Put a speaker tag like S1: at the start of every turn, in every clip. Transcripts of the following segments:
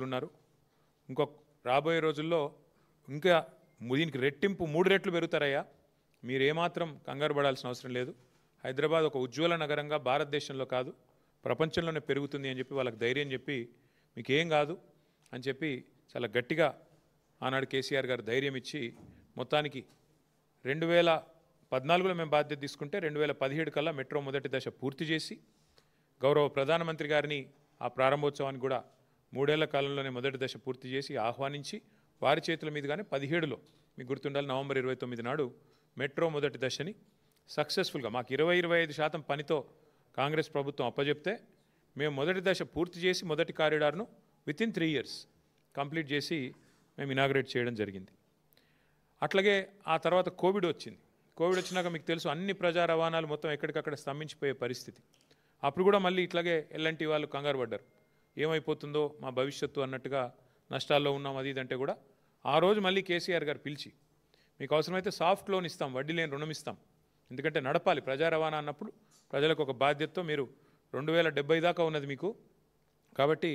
S1: ఉన్నారు. ఇంకో రాబోయే రోజుల్లో ఇంకా దీనికి రెట్టింపు 3 రెట్లు పెరుగుతారయ్యా. మీరు ఏమాత్రం కంగారు పడాల్సిన అవసరం లేదు. హైదరాబాద్ ఒక ఉజ్వల నగరంగా భారతదేశంలో కాదు ప్రపంచంలోనే పెరుగుతుంది అని చెప్పి వాళ్ళకి ధైర్యం చెప్పి మీకేం కాదు అని చెప్పి చాలా గట్టిగా ఆనాడు కేసీఆర్ గారు ధైర్యం ఇచ్చి మొత్తానికి 2014లో మేము బాధ్యత తీసుకుంటే 2017 కల్లా మెట్రో మొదటి దశ పూర్తి చేసి గౌరవ ప్రధానమంత్రి గారిని ఆ ప్రారంభోత్సవానికి కూడా 3 ఏళ్ల కాలంలోనే మొదటి దశ పూర్తి చేసి ఆహ్వానించి వారి చేతుల మీదుగానే 17లో మీకు గుర్తుండాలి నవంబర్ 29 నాడు మెట్రో మొదటి దశని సక్సెస్ఫుల్గా మాకు 20-25% పనితో కాంగ్రెస్ ప్రభుత్వం అప్పజెప్తే మేము మొదటి దశ పూర్తి చేసి మొదటి కారిడార్ను వితిన్ 3 ఇయర్స్ కంప్లీట్ చేసి మేము ఇనాగ్రేట్ చేయడం జరిగింది. అట్లాగే ఆ తర్వాత కోవిడ్ వచ్చింది. కోవిడ్ వచ్చినాక మీకు తెలుసు అన్ని ప్రజా రవాణాలు మొత్తం ఎక్కడికక్కడ స్తంభించిపోయే పరిస్థితి. అప్పుడు కూడా మళ్ళీ ఇట్లాగే ఎల్ఎన్టీ వాళ్ళు కంగారు పడ్డారు. ఏమైపోతుందో మా భవిష్యత్తు అన్నట్టుగా నష్టాల్లో ఉన్నాం అది ఇదంటే కూడా ఆ రోజు మళ్ళీ కేసీఆర్ గారు పిలిచి మీకు అవసరమైతే సాఫ్ట్ లోన్ ఇస్తాం, వడ్డీ లేని రుణం ఇస్తాం, ఎందుకంటే నడపాలి ప్రజా రవాణా అన్నప్పుడు ప్రజలకు ఒక బాధ్యతతో మీరు 2070 దాకా ఉన్నది మీకు కాబట్టి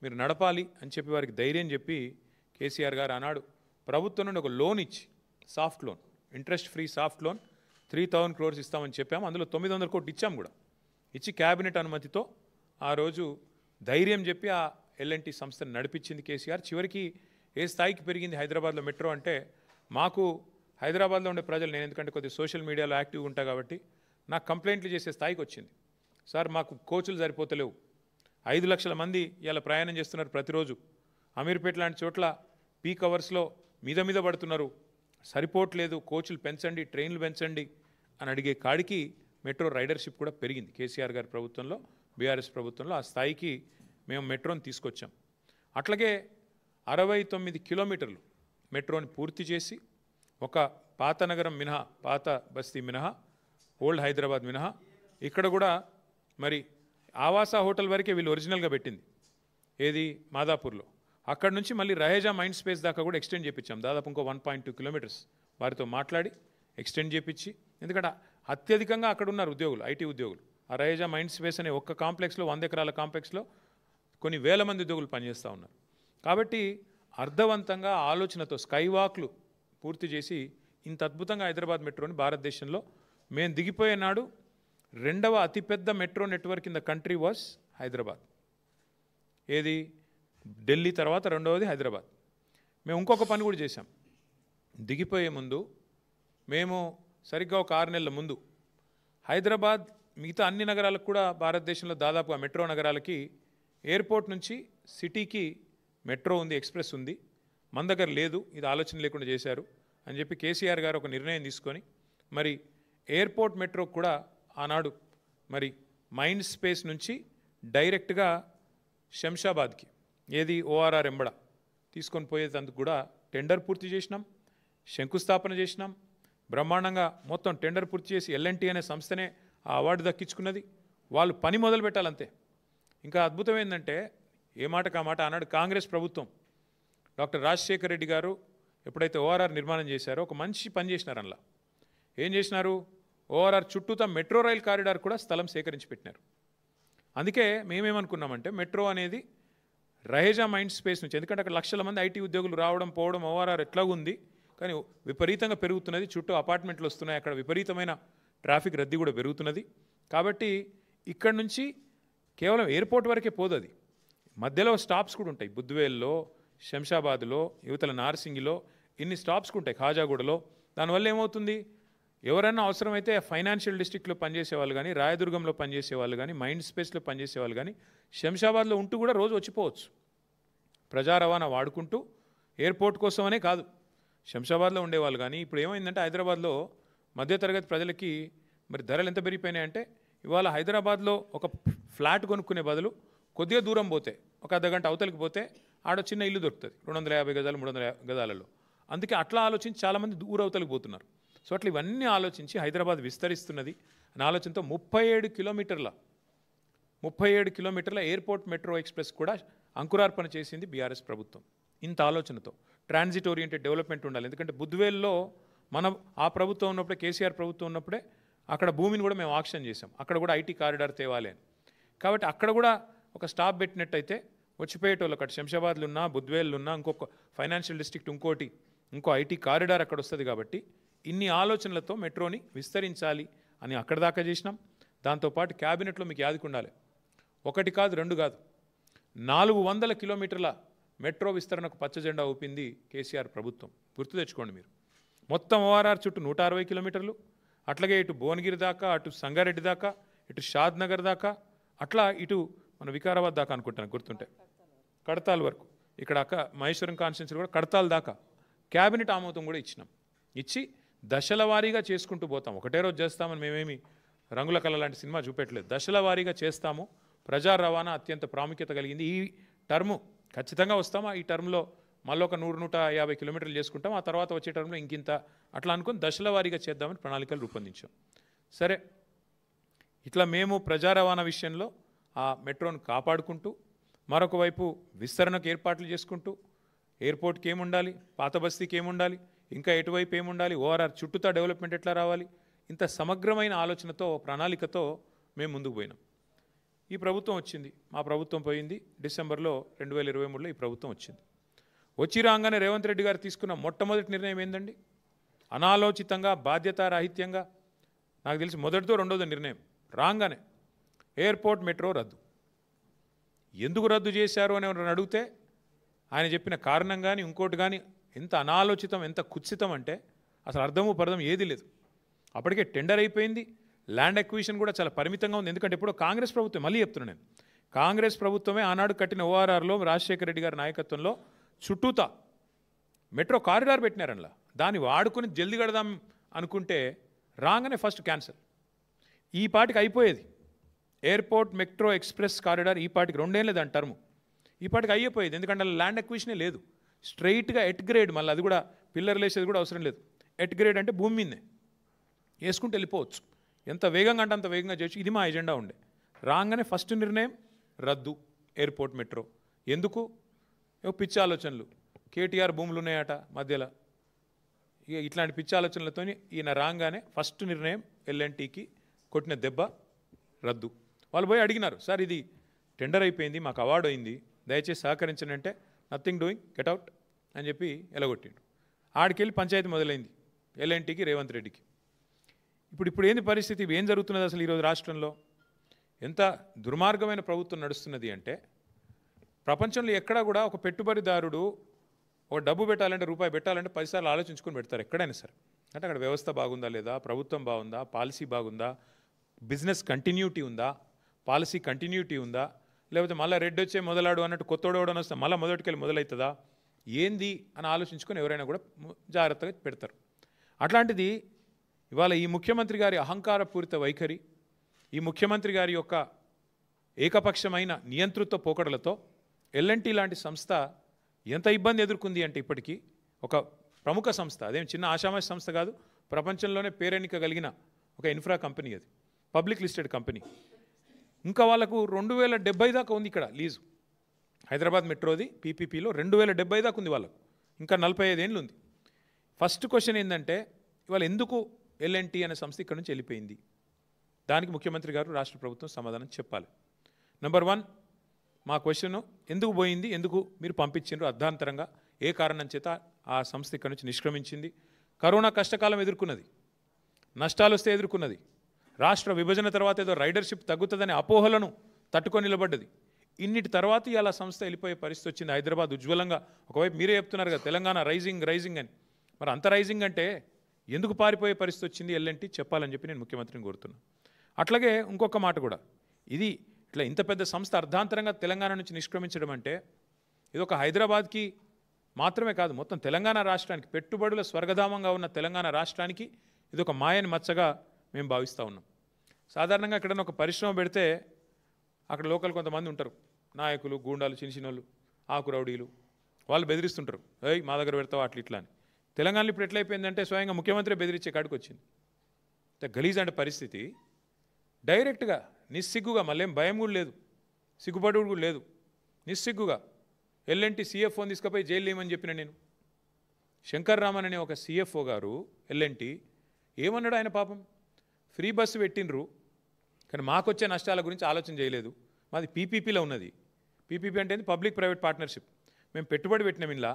S1: మీరు నడపాలి అని చెప్పి వారికి ధైర్యం చెప్పి కేసీఆర్ గారు ఆనాడు ప్రభుత్వం నుండి ఒక లోన్ ఇచ్చి soft loan interest free soft loan 3000 crores ఇస్తామని చెప్పాము. అందులో 900 కోట్లు ఇచ్చాము కూడా. ఇచ్చి క్యాబినెట్ అనుమతితో ఆ రోజు ధైర్యం చెప్పి ఆ ఎల్ఎన్టీ సంస్థను నడిపించింది కేసీఆర్. చివరికి ఏ స్థాయికి పెరిగింది హైదరాబాద్లో మెట్రో అంటే మాకు హైదరాబాద్లో ఉండే ప్రజలు నేను ఎందుకంటే కొద్దిగా సోషల్ మీడియాలో యాక్టివ్గా ఉంటా కాబట్టి నాకు కంప్లైంట్లు చేసే స్థాయికి వచ్చింది. సార్ మాకు కోచులు సరిపోతలేవు, 5 లక్షల మంది ఇలా ప్రయాణం చేస్తున్నారు ప్రతిరోజు, అమీర్పేట లాంటి చోట్ల పీక్ అవర్స్లో మీద పడుతున్నారు, సరిపోవట్లేదు, కోచులు పెంచండి, ట్రైన్లు పెంచండి అని అడిగే కాడికి మెట్రో రైడర్షిప్ కూడా పెరిగింది కేసీఆర్ గారి ప్రభుత్వంలో, బీఆర్ఎస్ ప్రభుత్వంలో. ఆ స్థాయికి మేము మెట్రోని తీసుకొచ్చాం. అట్లాగే 69 కిలోమీటర్లు మెట్రోని పూర్తి చేసి ఒక పాత నగరం మినహా, పాత బస్తీ మినహా, ఓల్డ్ హైదరాబాద్ మినహా ఇక్కడ కూడా మరి ఆవాస హోటల్ వరకే వీళ్ళు ఒరిజినల్గా పెట్టింది ఏది మాదాపూర్లో. అక్కడ నుంచి మళ్ళీ రహేజా మైండ్ స్పేస్ దాకా కూడా ఎక్స్టెండ్ చేయించాం. దాదాపు ఇంకో 1.2 కిలోమీటర్స్ వారితో మాట్లాడి ఎక్స్టెండ్ చేయించి, ఎందుకంటే అత్యధికంగా అక్కడ ఉన్నారు ఉద్యోగులు, ఐటీ ఉద్యోగులు. ఆ రహేజా మైండ్ స్పేస్ అనే ఒక్క కాంప్లెక్స్లో 100 ఎకరాల కాంప్లెక్స్లో కొన్ని వేల మంది ఉద్యోగులు పనిచేస్తూ ఉన్నారు. కాబట్టి అర్థవంతంగా ఆలోచనతో స్కై వాక్లు పూర్తి చేసి ఇంత అద్భుతంగా హైదరాబాద్ మెట్రోని భారతదేశంలో మేము దిగిపోయే నాడు 2వ అతిపెద్ద metro network in the country was Hyderabad. ఏది ఢిల్లీ తర్వాత 2వది హైదరాబాద్. మేము ఇంకొక పని కూడా చేశాం. దిగిపోయే ముందు మేము సరిగ్గా ఒక 6 నెలల ముందు హైదరాబాద్ మిగతా అన్ని నగరాలకు కూడా భారతదేశంలో దాదాపు ఆ మెట్రో నగరాలకి ఎయిర్పోర్ట్ నుంచి సిటీకి మెట్రో ఉంది, ఎక్స్ప్రెస్ ఉంది, మన దగ్గర లేదు, ఇది ఆలోచన లేకుండా చేశారు అని చెప్పి కేసీఆర్ గారు ఒక నిర్ణయం తీసుకొని మరి ఎయిర్పోర్ట్ మెట్రో కూడా ఆనాడు మరి మైండ్ స్పేస్ నుంచి డైరెక్ట్గా శంషాబాద్కి ఏది ఓఆర్ఆర్ ఎంబడ తీసుకొని పోయేందుకు కూడా టెండర్ పూర్తి చేసినాం, శంకుస్థాపన చేసినాం. బ్రహ్మాండంగా మొత్తం టెండర్ పూర్తి చేసి ఎల్ఎన్టీ అనే సంస్థనే ఆ అవార్డు దక్కించుకున్నది. వాళ్ళు పని మొదలు పెట్టాలంతే. ఇంకా అద్భుతం ఏంటంటే ఏ మాటకు ఆ మాట ఆనాడు కాంగ్రెస్ ప్రభుత్వం డాక్టర్ రాజశేఖర రెడ్డి గారు ఎప్పుడైతే ఓఆర్ఆర్ నిర్మాణం చేశారో ఒక మంచి పని చేసినారు. అందులో ఏం చేసినారు, ఓఆర్ఆర్ చుట్టూతా మెట్రో రైల్ కారిడార్ కూడా స్థలం సేకరించి పెట్టినారు. అందుకే మేమేమనుకున్నామంటే మెట్రో అనేది రహేజా మైండ్ స్పేస్ నుంచి, ఎందుకంటే అక్కడ లక్షల మంది ఐటీ ఉద్యోగులు రావడం పోవడం ఓఆర్ఆర్ ఎట్లాగా ఉంది కానీ విపరీతంగా పెరుగుతున్నది, చుట్టూ అపార్ట్మెంట్లు వస్తున్నాయి, అక్కడ విపరీతమైన ట్రాఫిక్ రద్దీ కూడా పెరుగుతున్నది. కాబట్టి ఇక్కడ నుంచి కేవలం ఎయిర్పోర్ట్ వరకే పోదు, అది మధ్యలో స్టాప్స్ కూడా ఉంటాయి. బుద్వేల్లో, శంషాబాద్లో, యువతల నార్సింగిలో ఇన్ని స్టాప్స్ ఉంటాయి, ఖాజాగూడలో. దానివల్ల ఏమవుతుంది, ఎవరైనా అవసరమైతే ఫైనాన్షియల్ డిస్ట్రిక్ట్లో పనిచేసే వాళ్ళు కానీ, రాయదుర్గంలో పనిచేసే వాళ్ళు కానీ, మైండ్ స్పేస్లో పనిచేసే వాళ్ళు కానీ శంషాబాద్లో ఉంటూ కూడా రోజు వచ్చిపోవచ్చు. ప్రజా రవాణా వాడుకుంటూ ఎయిర్పోర్ట్ కోసమనే కాదు, శంషాబాద్లో ఉండేవాళ్ళు కానీ. ఇప్పుడు ఏమైందంటే హైదరాబాద్లో మధ్యతరగతి ప్రజలకి మరి ధరలు ఎంత పెరిగిపోయినాయంటే ఇవాళ హైదరాబాద్లో ఒక ఫ్లాట్ కొనుక్కునే బదులు కొద్దిగా దూరం పోతే ఒక అర్ధగంట అవతలికి పోతే ఆడ చిన్న ఇల్లు దొరుకుతుంది 250 గజాలు 300 గజాలలో. అందుకే అట్లా ఆలోచించి చాలామంది దూర అవతలికి పోతున్నారు. సో అట్లా ఇవన్నీ ఆలోచించి హైదరాబాద్ విస్తరిస్తున్నది అనే ఆలోచనతో 37 కిలోమీటర్ల ఎయిర్పోర్ట్ మెట్రో ఎక్స్ప్రెస్ కూడా అంకురార్పణ చేసింది బీఆర్ఎస్ ప్రభుత్వం. ఇంత ఆలోచనతో ట్రాన్సిట్ ఓరియంటెడ్ డెవలప్మెంట్ ఉండాలి. ఎందుకంటే బుద్వేల్లో మనం ఆ ప్రభుత్వం ఉన్నప్పుడే, కేసీఆర్ ప్రభుత్వం ఉన్నప్పుడే అక్కడ భూమిని కూడా మేము ఆక్షన్ చేసాం, అక్కడ కూడా ఐటీ కారిడార్ తేవాలి అని. కాబట్టి అక్కడ కూడా ఒక స్టాప్ పెట్టినట్టయితే వచ్చిపోయేటోళ్ళకి అటు శంషాబాద్లు ఉన్నా బుద్వేళ్ళు ఉన్నా ఇంకొక ఫైనాన్షియల్ డిస్ట్రిక్ట్ ఇంకో ఐటీ కారిడార్ అక్కడ వస్తుంది కాబట్టి ఇన్ని ఆలోచనలతో మెట్రోని విస్తరించాలి అని అక్కడ దాకా చేసినాం. దాంతోపాటు క్యాబినెట్లో మీకు యాదికి ఉండాలి, 1 కాదు 2 కాదు 400 కిలోమీటర్ల మెట్రో విస్తరణకు పచ్చజెండా ఊపింది కేసీఆర్ ప్రభుత్వం. గుర్తు తెచ్చుకోండి మీరు. మొత్తం ఓఆర్ఆర్ చుట్టూ 160 కిలోమీటర్లు, అట్లాగే ఇటు భువనగిరి దాకా, అటు సంగారెడ్డి దాకా, ఇటు షాద్ నగర్ దాకా, అట్లా ఇటు మన వికారాబాద్ దాకా అనుకుంటాను గుర్తుంటే, కడతాల్ వరకు, ఇక్కడ మహేశ్వరం కాన్స్టిట్యున్సీ కూడా కడతాల్ దాకా క్యాబినెట్ ఆమోదం కూడా ఇచ్చి దశల వారీగా చేసుకుంటూ పోతాం. ఒకటే రోజు చేస్తామని మేమేమి రంగుల కళ లాంటి సినిమా చూపెట్టలేదు. దశల వారీగా చేస్తాము. ప్రజా రవాణా అత్యంత ప్రాముఖ్యత కలిగింది. ఈ టర్ము ఖచ్చితంగా వస్తాము. ఈ టర్మ్లో మళ్ళీ ఒక 100-150 కిలోమీటర్లు చేసుకుంటాం. ఆ తర్వాత వచ్చే టర్మ్లో ఇంకింత అట్లా అనుకుని దశల వారీగా చేద్దామని ప్రణాళికలు రూపొందించాం. సరే, ఇట్లా మేము ప్రజా రవాణా విషయంలో ఆ మెట్రోను కాపాడుకుంటూ, మరొక వైపు విస్తరణకు ఏర్పాట్లు చేసుకుంటూ, ఎయిర్పోర్ట్కి ఏముండాలి, పాత బస్తీకి ఏముండాలి, ఇంకా ఎటువైపు ఏముండాలి, ఓఆర్ఆర్ చుట్టూతా డెవలప్మెంట్ ఎట్లా రావాలి, ఇంత సమగ్రమైన ఆలోచనతో ప్రణాళికతో మేము ముందుకు పోయినాం. ఈ ప్రభుత్వం వచ్చింది, మా ప్రభుత్వం పోయింది. డిసెంబర్లో 2023లో ఈ ప్రభుత్వం వచ్చింది. వచ్చి రాగానే రేవంత్ రెడ్డి గారు తీసుకున్న మొట్టమొదటి నిర్ణయం ఏందండి? అనాలోచితంగా, బాధ్యతారాహిత్యంగా, నాకు తెలిసి మొదటిదో రెండోదో నిర్ణయం రాగానే ఎయిర్పోర్ట్ మెట్రో రద్దు. ఎందుకు రద్దు చేశారు అని ఎవరైనా అడిగితే ఆయన చెప్పిన కారణం కానీ ఇంకోటి కానీ ఎంత అనాలోచితం, ఎంత కుత్సితం అంటే అసలు అర్థము పర్థం ఏది లేదు. అప్పటికే టెండర్ అయిపోయింది. ల్యాండ్ అక్విజిషన్ కూడా చాలా పరిమితంగా ఉంది. ఎందుకంటే ఇప్పుడు కాంగ్రెస్ ప్రభుత్వం, మళ్ళీ చెప్తున్నాను నేను, కాంగ్రెస్ ప్రభుత్వమే ఆనాడు కట్టిన ఓఆర్ఆర్లో రాజశేఖర రెడ్డి గారి నాయకత్వంలో చుట్టూతా మెట్రో కారిడార్ పెట్టినారు. అందులో దాన్ని వాడుకొని జల్దీ కడదాం అనుకుంటే రాగానే ఫస్ట్ క్యాన్సల్. ఈ పాటికి అయిపోయేది ఎయిర్పోర్ట్ మెట్రో ఎక్స్ప్రెస్ కారిడార్. ఈ పాటికి 2 ఏళ్ళే దాని టర్ము. ఈ పాటికి అయిపోయేది. ఎందుకంటే అలా ల్యాండ్ అక్విజిషనే లేదు. స్ట్రైట్గా ఎట్ గ్రేడ్, మళ్ళీ అది కూడా పిల్లర్లు వేసేది కూడా అవసరం లేదు. ఎట్ గ్రేడ్ అంటే భూమి మీదే వేసుకుంటూ వెళ్ళిపోవచ్చు. ఎంత వేగంగా అంటే అంత వేగంగా చేయొచ్చు. ఇది మా ఎజెండా ఉండే. రాగానే ఫస్ట్ నిర్ణయం రద్దు ఎయిర్పోర్ట్ మెట్రో. ఎందుకు? పిచ్చి ఆలోచనలు. కేటీఆర్ భూములు ఉన్నాయట మధ్యలో, ఇక ఇట్లాంటి పిచ్చి ఆలోచనలతో ఈయన రాగానే ఫస్ట్ నిర్ణయం ఎల్ఎన్టీకి కొట్టిన దెబ్బ రద్దు. వాళ్ళు పోయి అడిగినారు, సార్ ఇది టెండర్ అయిపోయింది, మాకు అవార్డు అయింది, దయచేసి సహకరించండి అంటే నథింగ్ డూయింగ్, గెట్ అవుట్ అని చెప్పి ఎలగొట్టిండు. ఆడికెళ్ళి పంచాయతీ మొదలైంది ఎల్ఎన్టీకి, రేవంత్ రెడ్డికి. ఇప్పుడు ఏంది పరిస్థితి? ఏం జరుగుతున్నది అసలు ఈరోజు రాష్ట్రంలో? ఎంత దుర్మార్గమైన ప్రభుత్వం నడుస్తున్నది అంటే, ప్రపంచంలో ఎక్కడా కూడా ఒక పెట్టుబడిదారుడు ఒక డబ్బు పెట్టాలంటే, రూపాయి పెట్టాలంటే 10 సార్లు ఆలోచించుకొని పెడతారు ఎక్కడైనా సరే. అంటే అక్కడ వ్యవస్థ బాగుందా లేదా, ప్రభుత్వం బాగుందా, పాలసీ బాగుందా, బిజినెస్ కంటిన్యూటీ ఉందా, పాలసీ కంటిన్యూటీ ఉందా, లేకపోతే మళ్ళీ రెడ్ వచ్చే మొదలాడు అన్నట్టు కొత్తోడవడం వస్తే మళ్ళీ మొదటికెళ్ళి మొదలవుతుందా, ఏంది అని ఆలోచించుకొని ఎవరైనా కూడా జాగ్రత్తగా పెడతారు. అట్లాంటిది ఇవాళ ఈ ముఖ్యమంత్రి గారి అహంకారపూరిత వైఖరి, ఈ ముఖ్యమంత్రి గారి యొక్క ఏకపక్షమైన నియంతృత్వ పోకడలతో ఎల్ఎన్టీ లాంటి సంస్థ ఎంత ఇబ్బంది ఎదుర్కొంది అంటే, ఇప్పటికీ ఒక ప్రముఖ సంస్థ, అదేం చిన్న ఆషామాషి సంస్థ కాదు, ప్రపంచంలోనే పేరెన్నిక కలిగిన ఒక ఇన్ఫ్రా కంపెనీ, అది పబ్లిక్ లిస్టెడ్ కంపెనీ. ఇంకా వాళ్ళకు 2070 దాకా ఉంది ఇక్కడ లీజు. హైదరాబాద్ మెట్రోది పీపీపీలో 2070 దాకా ఉంది వాళ్ళకు. ఇంకా 45 ఏళ్ళు ఉంది. ఫస్ట్ క్వశ్చన్ ఏంటంటే, ఇవాళ ఎందుకు ఎల్ఎన్టీ అనే సంస్థ ఇక్కడ నుంచి వెళ్ళిపోయింది? దానికి ముఖ్యమంత్రి గారు, రాష్ట్ర ప్రభుత్వం సమాధానం చెప్పాలి. నెంబర్ 1, మా క్వశ్చన్ ఎందుకు పోయింది, ఎందుకు మీరు పంపించారు అర్ధాంతరంగా, ఏ కారణం చేత ఆ సంస్థ ఇక్కడ నుంచి నిష్క్రమించింది? కరోనా కష్టకాలం ఎదుర్కొన్నది, నష్టాలు వస్తే ఎదుర్కొన్నది, రాష్ట్ర విభజన తర్వాత ఏదో రైడర్షిప్ తగ్గుతుందనే అపోహలను తట్టుకొని నిలబడ్డది. ఇన్నిటి తర్వాత ఇలా సంస్థ వెళ్ళిపోయే పరిస్థితి వచ్చింది. హైదరాబాద్ ఉజ్వలంగా, ఒకవైపు మీరే చెప్తున్నారు కదా తెలంగాణ రైజింగ్ అని, మరి అంత రైజింగ్ అంటే ఎందుకు పారిపోయే పరిస్థితి వచ్చింది ఎల్ఎన్టీ చెప్పాలని చెప్పి నేను ముఖ్యమంత్రిని కోరుతున్నాను. అట్లాగే ఇంకొక మాట కూడా, ఇది ఇట్లా ఇంత పెద్ద సంస్థ అర్ధాంతరంగా తెలంగాణ నుంచి నిష్క్రమించడం అంటే, ఇది ఒక హైదరాబాద్కి మాత్రమే కాదు, మొత్తం తెలంగాణ రాష్ట్రానికి, పెట్టుబడుల స్వర్గధామంగా ఉన్న తెలంగాణ రాష్ట్రానికి ఇది ఒక మాయని మచ్చగా మేము భావిస్తూ ఉన్నాం. సాధారణంగా ఎక్కడైనా ఒక పరిశ్రమ పెడితే అక్కడ లోకల్ కొంతమంది ఉంటారు, నాయకులు, గూండాలు, చిన్నోళ్ళు, ఆకు రౌడీలు, వాళ్ళు బెదిరిస్తుంటారు, ఏయ్ మా దగ్గర పెడతావా అట్లా ఇట్లా అని. తెలంగాణలో ఇప్పుడు ఎట్లయిపోయిందంటే స్వయంగా ముఖ్యమంత్రి బెదిరించే కాడికి వచ్చింది. గలీజ్ అంటే పరిస్థితి. డైరెక్ట్గా నిస్సిగ్గుగా, మళ్ళీ ఏం భయం కూడా లేదు, సిగ్గుపడు కూడా లేదు, నిస్సిగ్గుగా ఎల్ఎన్టీ సిఎఫ్ఓని తీసుకుపోయి జైలు లేమని చెప్పిన నేను. శంకర్ రామన్ అనే ఒక సిఎఫ్ఓ గారు ఎల్ఎన్టీ ఏమన్నాడు? ఆయన పాపం ఫ్రీ బస్సు పెట్టినరు, కానీ మాకొచ్చే నష్టాల గురించి ఆలోచన చేయలేదు. మాది పీపీపీలో ఉన్నది, పీపీపీ అంటే పబ్లిక్ ప్రైవేట్ పార్ట్నర్షిప్. మేము పెట్టుబడి పెట్టినాం ఇలా,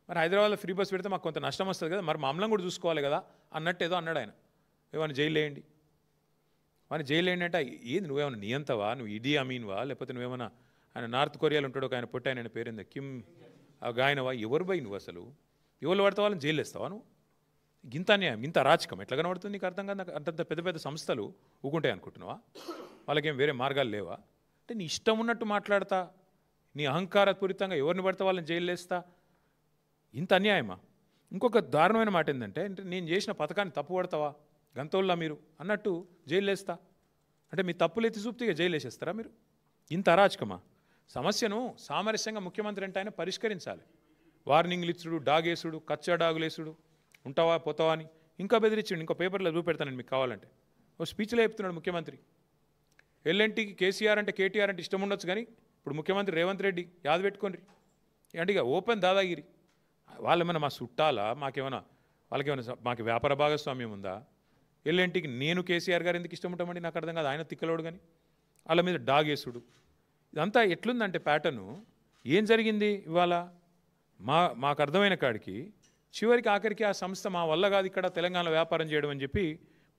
S1: మరి హైదరాబాద్లో ఫ్రీ బస్ పెడితే మాకు కొంత నష్టం వస్తుంది కదా, మరి మమ్మల్ని కూడా చూసుకోవాలి కదా అన్నట్టు ఏదో అన్నాడు ఆయన. ఏమైనా జైలు వేయండి, వాడిని జైలు వేయండి అంటే ఏంది, నువ్వేమైనా నియంతవా, నువ్వు ఇడీ అమీన్వా, లేకపోతే నువ్వేమైనా ఆయన నార్త్ కొరియాలో ఉంటాడు ఒక ఆయన పుట్ట ఆయన పేరుంది కిమ్ గాయనవా, ఎవరు పోయి నువ్వు అసలు ఎవరు పడితే వాళ్ళని జైలు వేస్తావా నువ్వు? ఇంత అన్యాయం, ఇంత అరాచకం ఎట్లా కనబడుతుంది నీకు అర్థం కాదు. అంతంత పెద్ద పెద్ద సంస్థలు ఊకుంటాయి అనుకుంటున్నావా? వాళ్ళకేం వేరే మార్గాలు లేవా? అంటే నీ ఇష్టం ఉన్నట్టు మాట్లాడతా, నీ అహంకారపూరితంగా ఎవరిని పడితే వాళ్ళని జైలు వేస్తా, ఇంత అన్యాయమా? ఇంకొక దారుణమైన మాట ఏంటంటే, నేను చేసిన పథకాన్ని తప్పు పడతావా గంతోళ్ళ మీరు అన్నట్టు జైలు వేస్తా అంటే మీ తప్పులు ఎత్తి చూపితే జైలు వేసేస్తారా మీరు? ఇంత అరాచకమా? సమస్యను సామరస్యంగా ముఖ్యమంత్రి అంటే ఆయన పరిష్కరించాలి. వార్నింగ్లు ఇచ్చుడు, డాగేసుడు, కచ్చా డాగులేసుడు, ఉంటావా పోతావా అని ఇంకా బెదిరించండి. ఇంకో పేపర్లో చూపెడతానండి మీకు కావాలంటే. ఓ స్పీచ్లో చెప్తున్నాడు ముఖ్యమంత్రి, ఎల్ఎన్టీకి కేసీఆర్ అంటే కేటీఆర్ అంటే ఇష్టం ఉండొచ్చు, కానీ ఇప్పుడు ముఖ్యమంత్రి రేవంత్ రెడ్డి యాద పెట్టుకోండి అంటే ఇక ఓపెన్ దాదాగిరి. వాళ్ళేమైనా మా చుట్టాలా, వాళ్ళకేమైనా మాకు వ్యాపార భాగస్వామ్యం ఉందా? ఎల్ఎన్టీకి నేను కేసీఆర్ గారు ఎందుకు ఇష్టం ఉంటామండి నాకు అర్థం కాదు. ఆయన తిక్కలోడు కానీ వాళ్ళ మీద డాగేసుడు, ఇదంతా ఎట్లుందంటే ప్యాటర్ను. ఏం జరిగింది ఇవాళ మాకు అర్థమైన కాడికి చివరికి ఆఖరికి ఆ సంస్థ మా వల్ల కాదు ఇక్కడ తెలంగాణలో వ్యాపారం చేయడం అని చెప్పి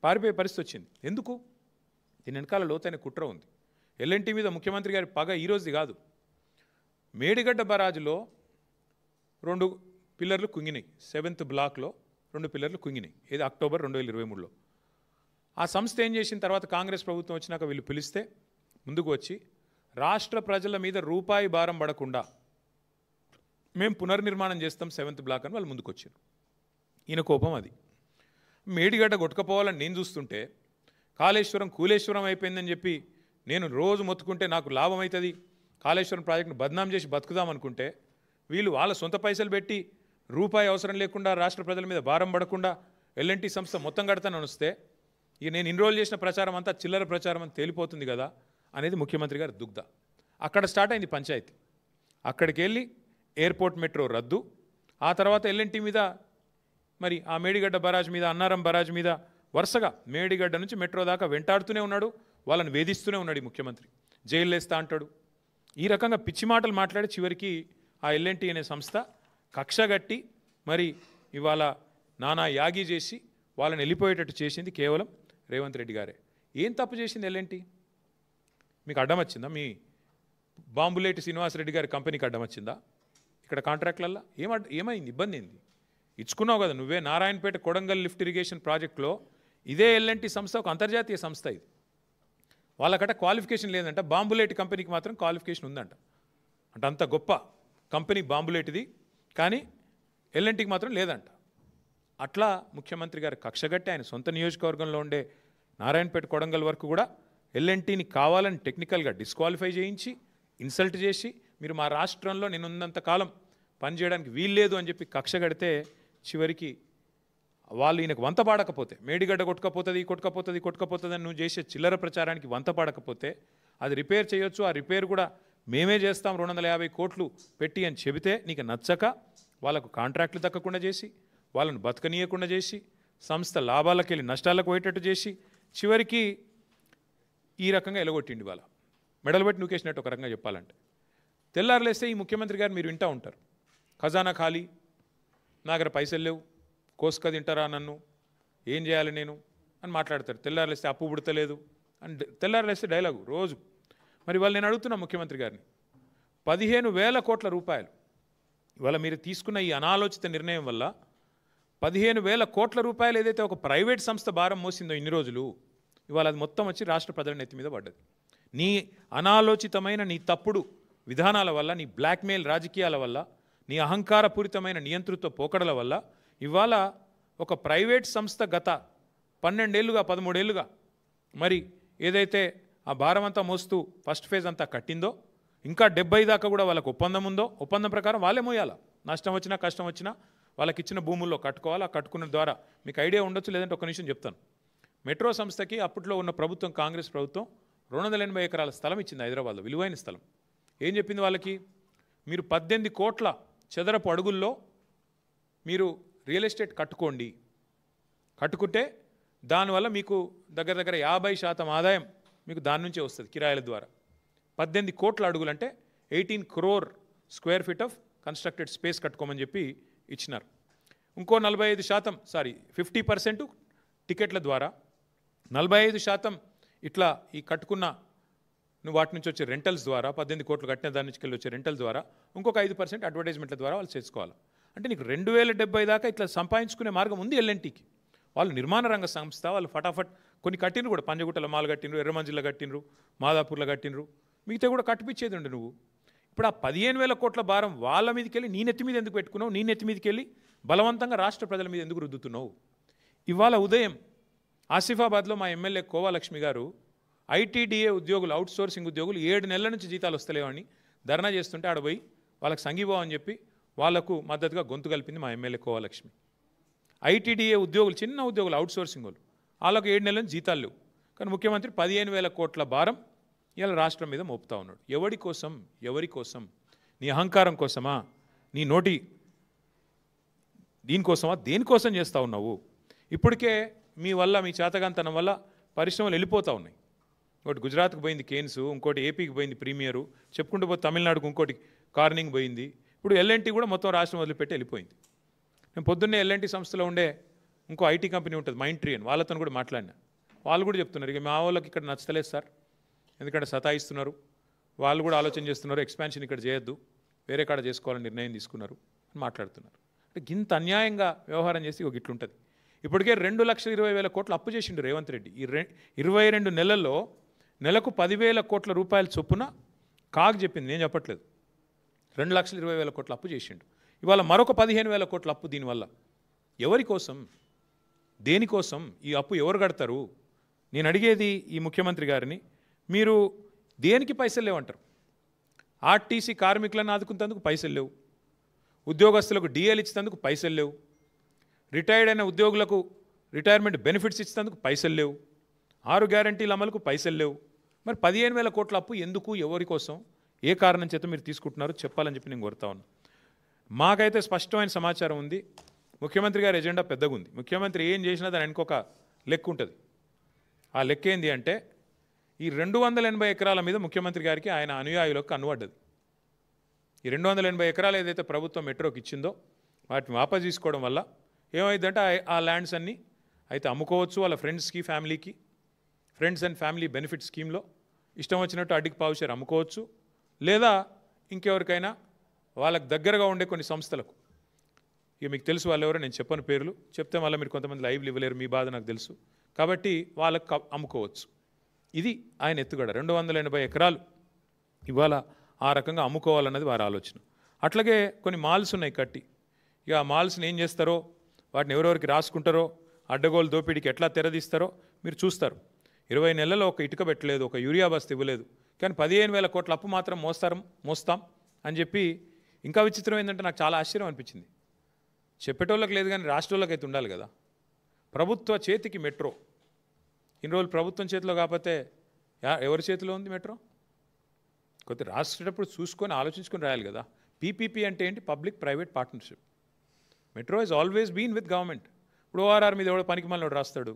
S1: పారిపోయే పరిస్థితి వచ్చింది. ఎందుకు? దీని వెనకాల లోతైన కుట్ర ఉంది. ఎల్ఎన్టీ మీద ముఖ్యమంత్రి గారి పగ ఈరోజుది కాదు. మేడిగడ్డ బరాజులో 2 పిల్లర్లు కుంగినాయి, 7th బ్లాక్లో 2 పిల్లర్లు కుంగినాయి. ఇది అక్టోబర్ 2023లో. ఆ సంస్థ ఏం చేసిన తర్వాత కాంగ్రెస్ ప్రభుత్వం వచ్చినాక వీళ్ళు పిలిస్తే ముందుకు వచ్చి రాష్ట్ర ప్రజల మీద రూపాయి భారం పడకుండా మేము పునర్నిర్మాణం చేస్తాం 7th బ్లాక్ అని వాళ్ళు ముందుకు వచ్చారు. ఈయన కోపం అది. మేడిగడ్డ కొట్టుకపోవాలని నేను చూస్తుంటే కాళేశ్వరం కూలేశ్వరం అయిపోయిందని చెప్పి నేను రోజు మొత్తుకుంటే నాకు లాభం అవుతుంది, కాళేశ్వరం ప్రాజెక్టును బద్నాం చేసి బతుకుదాం అనుకుంటే వీళ్ళు వాళ్ళ సొంత పైసలు పెట్టి రూపాయి అవసరం లేకుండా రాష్ట్ర ప్రజల మీద భారం పడకుండా ఎల్ఎన్టీ సంస్థ మొత్తం కడతానని వస్తే ఇక నేను ఇన్రోల్ చేసిన ప్రచారం అంతా చిల్లర ప్రచారం అని తేలిపోతుంది కదా అనేది ముఖ్యమంత్రి గారి దుగ్ధ. అక్కడ స్టార్ట్ అయింది పంచాయతీ. అక్కడికి వెళ్ళి ఎయిర్పోర్ట్ మెట్రో రద్దు, ఆ తర్వాత ఎల్ఎన్టీ మీద మరి ఆ మేడిగడ్డ బరాజ్ మీద, అన్నారం బరాజ్ మీద వరుసగా మేడిగడ్డ నుంచి మెట్రో దాకా వెంటాడుతూనే ఉన్నాడు, వాళ్ళని వేధిస్తూనే ఉన్నాడు ఈ ముఖ్యమంత్రి. జైలు వేస్తా అంటాడు. ఈ రకంగా పిచ్చి మాటలు మాట్లాడి చివరికి ఆ ఎల్ఎన్టీ అనే సంస్థ కక్షగట్టి మరి ఇవాళ నానా యాగి చేసి వాళ్ళని వెళ్ళిపోయేటట్టు చేసింది కేవలం రేవంత్ రెడ్డి గారే. ఏం తప్పు చేసింది ఎల్ఎన్టీ? మీకు అడ్డం వచ్చిందా? మీ బాంబులేటి శ్రీనివాసరెడ్డి గారి కంపెనీకి అడ్డం వచ్చిందా? ఇక్కడ కాంట్రాక్ట్లల్లో ఏమైంది? ఇబ్బంది ఏంది? ఇచ్చుకున్నావు కదా నువ్వే. నారాయణపేట కొడంగల్ లిఫ్ట్ ఇరిగేషన్ ప్రాజెక్టులో ఇదే ఎల్ఎన్టీ సంస్థ ఒక అంతర్జాతీయ సంస్థ. ఇది వాళ్ళకట క్వాలిఫికేషన్ లేదంట, బాంబులేటి కంపెనీకి మాత్రం క్వాలిఫికేషన్ ఉందంట. అంటే అంత గొప్ప కంపెనీ బాంబులేటిది, కానీ ఎల్ఎన్టీకి మాత్రం లేదంట. అట్లా ముఖ్యమంత్రి గారు కక్షగట్టి ఆయన సొంత నియోజకవర్గంలో ఉండే నారాయణపేట కొడంగల్ వరకు కూడా ఎల్ఎన్టీని కావాలని టెక్నికల్గా డిస్క్వాలిఫై చేయించి ఇన్సల్ట్ చేసి మీరు మా రాష్ట్రంలో నేనున్నంత కాలం పనిచేయడానికి వీల్లేదు అని చెప్పి కక్షగడితే చివరికి వాళ్ళు ఈయనకు వంత పాడకపోతే, మేడిగడ్డ కొట్టుకపోతుంది అని నువ్వు చేసే చిల్లర ప్రచారానికి వంత పాడకపోతే అది రిపేర్ చేయొచ్చు, ఆ రిపేర్ కూడా మేమే చేస్తాం 250 కోట్లు పెట్టి అని చెబితే నీకు నచ్చక వాళ్ళకు కాంట్రాక్టులు దక్కకుండా చేసి, వాళ్ళను బతకనీయకుండా చేసి, సంస్థ లాభాలకు వెళ్ళి నష్టాలకు పోయేటట్టు చేసి చివరికి ఈ రకంగా ఎలగొట్టిండి. వాళ్ళ మెడలు పెట్టి నూకేసినట్టు ఒక రకంగా చెప్పాలంటే. తెల్లారులేస్తే ఈ ముఖ్యమంత్రి గారు మీరు వింటూ ఉంటారు, ఖజానా ఖాళీ, నా దగ్గర పైసలు లేవు, కోసుక తింటారా నన్ను, ఏం చేయాలి నేను అని మాట్లాడతారు. తెల్లారులేస్తే అప్పు పుడతలేదు అని తెల్లారులేస్తే డైలాగు రోజు. మరి వాళ్ళు నేను అడుగుతున్నా ముఖ్యమంత్రి గారిని, 15,000 కోట్ల రూపాయలు ఇవాళ మీరు తీసుకున్న ఈ అనాలోచిత నిర్ణయం వల్ల 15,000 కోట్ల రూపాయలు ఏదైతే ఒక ప్రైవేట్ సంస్థ భారం మోసిందో ఇన్ని రోజులు, ఇవాళ అది మొత్తం వచ్చి రాష్ట్ర ప్రజల నెత్తి మీద పడ్డది. నీ అనాలోచితమైన నీ తప్పుడు విధానాల వల్ల, నీ బ్లాక్మెయిల్ రాజకీయాల వల్ల, నీ అహంకారపూరితమైన నియంతృత్వ పోకడల వల్ల ఇవాళ ఒక ప్రైవేట్ సంస్థ గత 12 ఏళ్ళుగా 13 ఏళ్ళుగా మరి ఏదైతే ఆ భారం అంతా మోస్తూ ఫస్ట్ ఫేజ్ అంతా కట్టిందో, ఇంకా 70 దాకా కూడా వాళ్ళకు ఒప్పందం ఉందో, ఒప్పందం ప్రకారం వాళ్ళే మోయాలా. నష్టం వచ్చినా కష్టం వచ్చినా వాళ్ళకి ఇచ్చిన భూముల్లో కట్టుకోవాలి. ఆ కట్టుకున్న ద్వారా మీకు ఐడియా ఉండొచ్చు, లేదంటే ఒక నిమిషం చెప్తాను. మెట్రో సంస్థకి అప్పట్లో ఉన్న ప్రభుత్వం, కాంగ్రెస్ ప్రభుత్వం 280 ఎకరాల స్థలం ఇచ్చింది హైదరాబాద్లో, విలువైన స్థలం. ఏం చెప్పింది వాళ్ళకి? మీరు 18 కోట్ల చదరపు అడుగుల్లో మీరు రియల్ ఎస్టేట్ కట్టుకుంటే దానివల్ల మీకు దగ్గర దగ్గర 50% ఆదాయం మీకు దాని నుంచే వస్తుంది కిరాయిల ద్వారా. 18 కోట్ల అడుగులు అంటే 18 crore square feet of constructed space కట్టుకోమని చెప్పి ఇచ్చినారు. ఇంకో 50% టికెట్ల ద్వారా, 45% ఇట్లా ఈ కట్టుకున్న వాటి నుంచి వచ్చే రెంటల్స్ ద్వారా, 18 కోట్లు కట్టిన దాని నుంచి వచ్చే రెంటల్ ద్వారా, ఇంకొక 5% అడ్వర్టైజ్మెంట్ల ద్వారా వాళ్ళు చేసుకోవాలి. అంటే నీకు 2070 దాకా ఇట్లా సంపాదించుకునే మార్గం ఉంది ఎల్ఎన్టీకి. వాళ్ళు నిర్మాణ రంగ సంస్థ, వాళ్ళు ఫటాఫట్ కొన్ని కట్టినరు కూడా, పంజగుట్టల మాల్ కట్టినరు, ఎర్రమంజిల్లో కట్టినరు, మాదాపూర్లో కట్టినరు, మిగతా కూడా కట్టిపించేది ఉండే నువ్వు. ఇప్పుడు ఆ 15,000 కోట్ల భారం వాళ్ళ మీదకి వెళ్ళి నీ నెత్తి మీద ఎందుకు పెట్టుకున్నావు? నీ నెత్తి మీదకి వెళ్ళి బలవంతంగా రాష్ట్ర ప్రజల మీద ఎందుకు రుద్దుతున్నావు? ఇవాళ ఉదయం ఆసిఫాబాద్లో మా ఎమ్మెల్యే కోవాలక్ష్మి గారు ఐటీడీఏ ఉద్యోగులు, అవుట్సోర్సింగ్ ఉద్యోగులు 7 నెలల నుంచి జీతాలు వస్తలేవని ధర్నా చేస్తుంటే ఆడపోయి వాళ్ళకి సంఘీభావం అని చెప్పి వాళ్లకు మద్దతుగా గొంతు కలిపింది మా ఎమ్మెల్యే కోవాలక్ష్మి. ఐటీడీఏ ఉద్యోగులు, చిన్న ఉద్యోగులు, అవుట్సోర్సింగ్ వాళ్ళు, వాళ్ళకు 7 నెలల నుంచి జీతాలు లేవు. కానీ ముఖ్యమంత్రి 15,000 కోట్ల భారం ఇలా రాష్ట్రం మీద మోపుతా ఉన్నాడు. ఎవరి కోసం? ఎవరి కోసం? నీ అహంకారం కోసమా? నీ నోటి దీనికోసమా? దేనికోసం చేస్తూ ఉన్నావు? ఇప్పటికే మీ వల్ల, మీ చేతగాంతనం వల్ల పరిశ్రమలు వెళ్ళిపోతూ ఉన్నాయి. ఒకటి గుజరాత్కు పోయింది కేన్స్, ఇంకోటి ఏపీకి పోయింది ప్రీమియరు, చెప్పుకుంటూ పోతే తమిళనాడుకు ఇంకోటి కార్నింగ్ పోయింది. ఇప్పుడు ఎల్ఎన్టీ కూడా మొత్తం రాష్ట్రం వదిలిపెట్టి వెళ్ళిపోయింది. నేను పొద్దున్నే ఎల్ఎన్టీ సంస్థలో ఉండే ఇంకో ఐటీ కంపెనీ ఉంటుంది మైంట్రీ అని, వాళ్ళతో కూడా మాట్లాడినా. వాళ్ళు కూడా చెప్తున్నారు, ఇక మా వాళ్ళకి ఇక్కడ నచ్చలేదు సార్, ఎందుకంటే సతాయిస్తున్నారు, వాళ్ళు కూడా ఆలోచన చేస్తున్నారు, ఎక్స్పాన్షన్ ఇక్కడ చేయొద్దు, వేరే కాడ చేసుకోవాలని నిర్ణయం తీసుకున్నారు అని మాట్లాడుతున్నారు. అంటే ఇంత అన్యాయంగా వ్యవహారం చేసి ఒక ఇట్లుంటుంది. ఇప్పటికే 2,20,000 కోట్లు అప్పు చేసిండు రేవంత్ రెడ్డి. ఈ 22 నెలల్లో నెలకు 10,000 కోట్ల రూపాయల చొప్పున కాగ్ చెప్పింది, నేను చెప్పట్లేదు. 2,20,000 కోట్ల అప్పు చేసిండు. ఇవాళ మరొక 15,000 కోట్ల అప్పు. దీనివల్ల ఎవరి కోసం? దేనికోసం? ఈ అప్పు ఎవరు కడతారు? నేను అడిగేది ఈ ముఖ్యమంత్రి గారిని, మీరు దేనికి పైసలు లేవంటారు? ఆర్టీసీ కార్మికులను ఆదుకునేందుకు పైసలు లేవు, ఉద్యోగస్తులకు డిఎల్ ఇచ్చేందుకు పైసలు లేవు, రిటైర్డ్ అయిన ఉద్యోగులకు రిటైర్మెంట్ బెనిఫిట్స్ ఇచ్చేందుకు పైసలు లేవు, 6 గ్యారంటీల అమలుకు పైసలు లేవు. మరి 15,000 కోట్ల అప్పు ఎందుకు? ఎవరి కోసం? ఏ కారణం చేత మీరు తీసుకుంటున్నారో చెప్పాలని చెప్పి నేను కోరుతా ఉన్నాను. మాకైతే స్పష్టమైన సమాచారం ఉంది. ముఖ్యమంత్రి గారి ఎజెండా పెద్దగా ఉంది. ముఖ్యమంత్రి ఏం చేసినా దాని ఇంకొక లెక్క ఉంటుంది. ఆ లెక్క ఏంది అంటే, ఈ 280 ఎకరాల మీద ముఖ్యమంత్రి గారికి ఆయన అనుయాయులకు కన్నుపడ్డది. ఈ 280 ఎకరాలు ఏదైతే ప్రభుత్వం మెట్రోకి ఇచ్చిందో వాటిని వాపసు తీసుకోవడం వల్ల ఏమైందంటే ఆ ల్యాండ్స్ అన్నీ అయితే అమ్ముకోవచ్చు వాళ్ళ ఫ్రెండ్స్కి, ఫ్యామిలీకి, ఫ్రెండ్స్ అండ్ ఫ్యామిలీ బెనిఫిట్ స్కీమ్లో ఇష్టం వచ్చినట్టు అడ్డికి పావుషేర్ అమ్ముకోవచ్చు, లేదా ఇంకెవరికైనా వాళ్ళకు దగ్గరగా ఉండే కొన్ని సంస్థలకు, ఇక మీకు తెలుసు వాళ్ళు ఎవరో, నేను చెప్పని పేర్లు చెప్తే మళ్ళీ మీరు కొంతమంది లైవ్లు ఇవ్వలేరు, మీ బాధ నాకు తెలుసు, కాబట్టి వాళ్ళకు అమ్ముకోవచ్చు. ఇది ఆయన ఎత్తుగడ. 280 ఎకరాలు ఇవాళ ఆ రకంగా అమ్ముకోవాలన్నది వారి ఆలోచన. అట్లాగే కొన్ని మాల్స్ ఉన్నాయి కట్టి, ఇక ఆ మాల్స్ని ఏం చేస్తారో, వాటిని ఎవరెవరికి రాసుకుంటారో, అడ్డగోలు దోపిడీకి ఎట్లా తెరదీస్తారో మీరు చూస్తారు. 20 నెలల్లో ఒక ఇటుక పెట్టలేదు, ఒక యూరియా బస్తా ఇవ్వలేదు, కానీ 15,000 కోట్ల అప్పు మాత్రం మోస్తాం అని చెప్పి. ఇంకా విచిత్రం ఏంటంటే నాకు చాలా ఆశ్చర్యం అనిపించింది. చెప్పేటోళ్ళకి లేదు కానీ రాష్ట్రాలకు అయితే ఉండాలి కదా. ప్రభుత్వ చేతికి మెట్రో, ఇన్ని రోజులు ప్రభుత్వం చేతిలో కాకపోతే ఎవరి చేతిలో ఉంది మెట్రో? కొద్దిగా రాసేటప్పుడు చూసుకొని ఆలోచించుకొని రాయాలి కదా. పీపీపీ అంటే ఏంటి? Public private partnership. Metro is always been with government. ఇప్పుడు ఓఆర్ఆర్ మీద ఎవడో పనికి మళ్ళీ రాస్తాడు,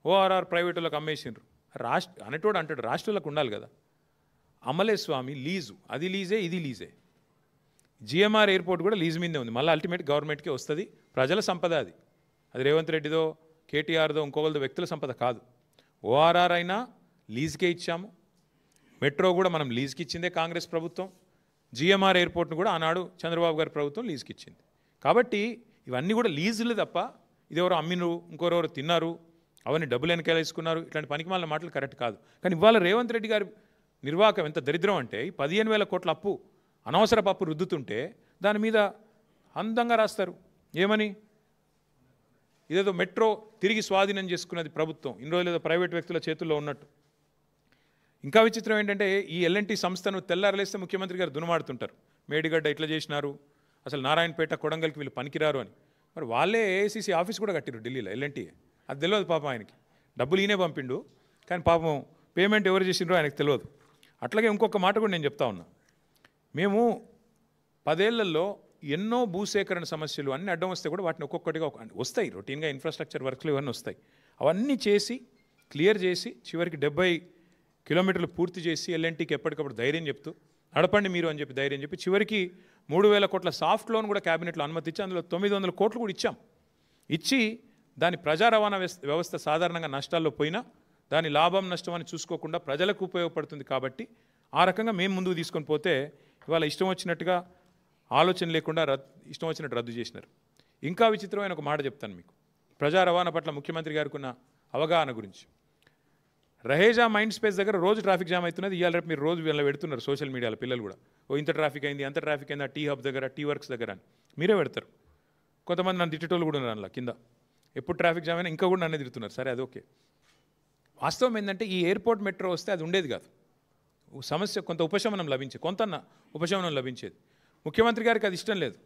S1: ఓఆర్ఆర్ ప్రైవేట్ వాళ్ళకి అమ్మేసిండ్రు, అనేటోడు అంటాడు రాష్ట్రాలకు ఉండాలి కదా. అమలే స్వామి లీజు, అది లీజే, ఇది లీజే. జిఎంఆర్ ఎయిర్పోర్ట్ కూడా లీజ్ మీదే ఉంది, మళ్ళీ అల్టిమేట్ గవర్నమెంట్కే వస్తుంది. ప్రజల సంపద అది, అది రేవంత్ రెడ్డిదో, కేటీఆర్దో, ఇంకోళ్ళదో వ్యక్తుల సంపద కాదు. ఓఆర్ఆర్ అయినా లీజ్కే ఇచ్చాము, మెట్రో కూడా మనం లీజ్కి ఇచ్చిందే కాంగ్రెస్ ప్రభుత్వం, జిఎంఆర్ ఎయిర్పోర్ట్ను కూడా ఆనాడు చంద్రబాబు గారి ప్రభుత్వం లీజ్కి ఇచ్చింది. కాబట్టి ఇవన్నీ కూడా లీజులు తప్ప ఇది ఎవరో అమ్మినరు, ఇంకోరెవరు తిన్నారు, అవన్నీ డబ్బులు వెనకాల వేసుకున్నారు, ఇట్లాంటి పనికిమాలిన మాటలు కరెక్ట్ కాదు. కానీ ఇవాళ రేవంత్ రెడ్డి గారి నిర్వాహకం ఎంత దరిద్రం అంటే, ఈ 15,000 కోట్ల అప్పు, అనవసరపు అప్పు రుద్దుతుంటే దాని మీద అందంగా రాస్తారు ఏమని, ఇదేదో మెట్రో తిరిగి స్వాధీనం చేసుకున్నది ప్రభుత్వం, ఇన్ని రోజులు ఏదో ప్రైవేట్ వ్యక్తుల చేతుల్లో ఉన్నట్టు. ఇంకా విచిత్రం ఏంటంటే, ఈ ఎల్ఎన్టీ సంస్థను తెల్లారలేస్తే ముఖ్యమంత్రి గారు దునమాడుతుంటారు, మేడిగడ్డ ఇట్లా చేసినారు, అసలు నారాయణపేట, కొడంగల్కి వీళ్ళు పనికిరారు అని. మరి వాళ్ళే ఏఐసీసీ ఆఫీస్ కూడా కట్టిరు ఢిల్లీలో ఎల్ఎన్టీ. అది తెలియదు పాపం ఆయనకి, డబ్బులు ఈయనే పంపిండు, కానీ పాపం పేమెంట్ ఎవరు చేసిండ్రో ఆయనకు తెలియదు. అట్లాగే ఇంకొక మాట కూడా నేను చెప్తా ఉన్నా, మేము 10 ఏళ్లలో ఎన్నో భూసేకరణ సమస్యలు అన్నీ అడ్డం వస్తే కూడా వాటిని ఒక్కొక్కటిగా వస్తాయి, రొటీన్గా ఇన్ఫ్రాస్ట్రక్చర్ వర్క్లు ఇవన్నీ వస్తాయి, అవన్నీ చేసి క్లియర్ చేసి చివరికి 70 కిలోమీటర్లు పూర్తి చేసి ఎల్ఎన్టీకి ఎప్పటికప్పుడు ధైర్యం చెప్తూ నడపండి మీరు అని చెప్పి ధైర్యం చెప్పి చివరికి 3,000 కోట్ల సాఫ్ట్ లోన్ కూడా క్యాబినెట్లో అనుమతి ఇచ్చి అందులో 900 కోట్లు కూడా ఇచ్చాం. ఇచ్చి దాని ప్రజా రవాణా వ్యవస్థ సాధారణంగా నష్టాల్లో పోయినా దాని లాభం నష్టం అని చూసుకోకుండా ప్రజలకు ఉపయోగపడుతుంది కాబట్టి ఆ రకంగా మేము ముందుకు తీసుకొని పోతే ఇవాళ ఇష్టం వచ్చినట్టుగా ఆలోచన లేకుండా ఇష్టం వచ్చినట్టు రద్దు చేసినారు. ఇంకా విచిత్రమైన ఒక మాట చెప్తాను మీకు ప్రజా రవాణా పట్ల ముఖ్యమంత్రి గారికి ఉన్న అవగాహన గురించి. రహేజా మైండ్ స్పేస్ దగ్గర రోజు ట్రాఫిక్ జామ్ అవుతున్నది. ఇవాళ రేపు మీరు రోజు వీళ్ళ పెడుతున్నారు సోషల్ మీడియాలో పిల్లలు కూడా, ఓ ఇంత ట్రాఫిక్ అయింది అంత ట్రాఫిక్ అయింది, టీ హబ్ దగ్గర టీ వర్క్స్ దగ్గర అని మీరే పెడతారు. కొంతమంది నన్ను తిట్టేటోళ్ళు కూడా ఉన్నారు అందులో కింద, ఎప్పుడు ట్రాఫిక్ జామ్ అయినా ఇంకా కూడా నన్ను తిడుతున్నారు. సరే అది ఓకే. వాస్తవం ఏంటంటే ఈ ఎయిర్పోర్ట్ మెట్రో వస్తే అది ఉండేది కాదు, సమస్య కొంత ఉపశమనం లభించేది, కొంత ఉపశమనం లభించేది. ముఖ్యమంత్రి గారికి అది ఇష్టం లేదు.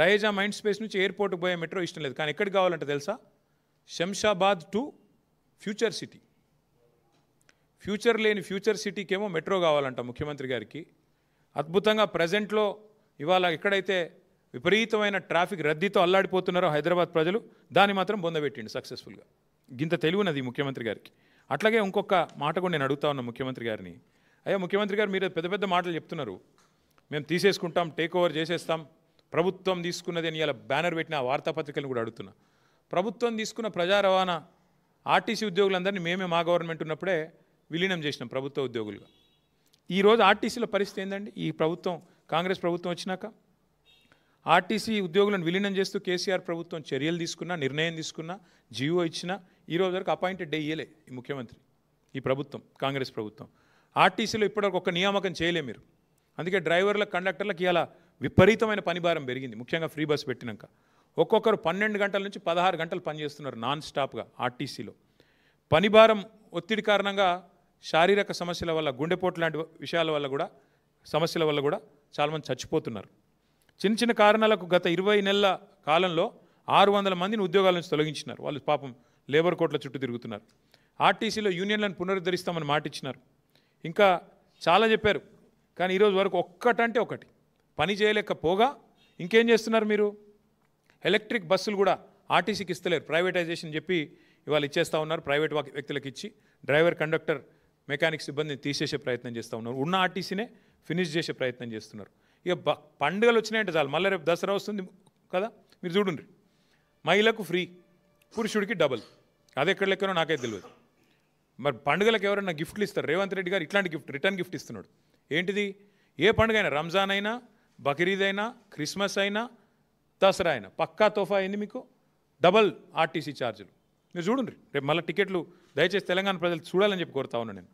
S1: రహేజా మైండ్ స్పేస్ నుంచి ఎయిర్పోర్ట్కి పోయే మెట్రో ఇష్టం లేదు. కానీ ఎక్కడికి కావాలంటే తెలుసా, Shamshabad to future city. Future లేని ఫ్యూచర్ సిటీకేమో మెట్రో కావాలంట ముఖ్యమంత్రి గారికి. అద్భుతంగా ప్రజెంట్లో ఇవాళ ఎక్కడైతే విపరీతమైన ట్రాఫిక్ రద్దీతో అల్లాడిపోతున్నారో హైదరాబాద్ ప్రజలు, దాన్ని మాత్రం బొందబెట్టిండు సక్సెస్ఫుల్గా. గింత తెలివినది ముఖ్యమంత్రి గారికి. అట్లాగే ఇంకొక మాట కూడా నేను అడుగుతా ఉన్నా ముఖ్యమంత్రి గారిని, అయ్యా ముఖ్యమంత్రి గారు మీరు పెద్ద పెద్ద మాటలు చెప్తున్నారు, మేము తీసేసుకుంటాం, టేక్ ఓవర్ చేసేస్తాం, ప్రభుత్వం తీసుకున్నది అని ఇలా బ్యానర్ పెట్టిన వార్తాపత్రికలను కూడా అడుగుతున్నా. ప్రభుత్వం తీసుకున్న ప్రజా రవాణా ఆర్టీసీ ఉద్యోగులందరినీ మేమే మా గవర్నమెంట్ ఉన్నప్పుడే విలీనం చేసినాం ప్రభుత్వ ఉద్యోగులుగా. ఈరోజు ఆర్టీసీలో పరిస్థితి ఏంటండి? ఈ ప్రభుత్వం కాంగ్రెస్ ప్రభుత్వం వచ్చినాక ఆర్టీసీ ఉద్యోగులను విలీనం చేస్తూ కేసీఆర్ ప్రభుత్వం చర్యలు తీసుకున్నా, నిర్ణయం తీసుకున్నా, జీవో ఇచ్చినా ఈరోజు వరకు అపాయింటెడ్ డే ఇయ్యలే ఈ ముఖ్యమంత్రి, ఈ ప్రభుత్వం కాంగ్రెస్ ప్రభుత్వం. ఆర్టీసీలో ఇప్పటివరకు ఒక నియామకం చేయలే మీరు. అందుకే డ్రైవర్లకు కండక్టర్లకు ఇలా విపరీతమైన పనిభారం పెరిగింది, ముఖ్యంగా ఫ్రీ బస్ పెట్టినాక. ఒక్కొక్కరు 12 గంటల నుంచి 16 గంటలు పనిచేస్తున్నారు నాన్ స్టాప్గా ఆర్టీసీలో. పనిభారం ఒత్తిడి కారణంగా శారీరక సమస్యల వల్ల, గుండెపోటు లాంటి విషయాల వల్ల కూడా, సమస్యల వల్ల కూడా చాలామంది చచ్చిపోతున్నారు. చిన్న చిన్న కారణాలకు గత 20 నెలల కాలంలో 600 మందిని ఉద్యోగాల నుంచి తొలగించినారు. వాళ్ళు పాపం లేబర్ కోర్టుల చుట్టూ తిరుగుతున్నారు. ఆర్టీసీలో యూనియన్లను పునరుద్ధరిస్తామని మాట ఇచ్చినారు, ఇంకా చాలా చెప్పారు. కానీ ఈరోజు వరకు ఒక్కటంటే ఒకటి పని చేయలేకపోగా ఇంకేం చేస్తున్నారు మీరు? ఎలక్ట్రిక్ బస్సులు కూడా ఆర్టీసీకి ఇస్తలేరు, ప్రైవేటైజేషన్ చెప్పి ఇవాళ ఇచ్చేస్తూ ఉన్నారు. ప్రైవేట్ వ్యక్తులకు ఇచ్చి డ్రైవర్, కండక్టర్, మెకానిక్ సిబ్బందిని తీసేసే ప్రయత్నం చేస్తూ ఉన్నారు. ఉన్న ఆర్టీసీనే ఫినిష్ చేసే ప్రయత్నం చేస్తున్నారు. ఇక పండుగలు వచ్చినాయంటే చాలు, మళ్ళీ రేపు దసరా వస్తుంది కదా, మీరు చూడండి, మహిళకు ఫ్రీ, పురుషుడికి డబుల్. అది ఎక్కడ లెక్కనో నాకైతే తెలియదు. మరి పండుగలకు ఎవరైనా గిఫ్ట్లు ఇస్తారు? రేవంత్ రెడ్డి గారు ఇట్లాంటి గిఫ్ట్, రిటర్న్ గిఫ్ట్ ఇస్తున్నాడు. ఏంటిది? ఏ పండుగ అయినా, రంజాన్ అయినా, బక్రీద్ అయినా, క్రిస్మస్ అయినా, దసరా అయినా పక్కా తోఫా అయింది మీకు, డబల్ ఆర్టీసీ ఛార్జీలు. మీరు చూడండి రేపు మళ్ళీ టికెట్లు దయచేసి తెలంగాణ ప్రజలు చూడాలని చెప్పి కోరుతా ఉన్నాను నేను.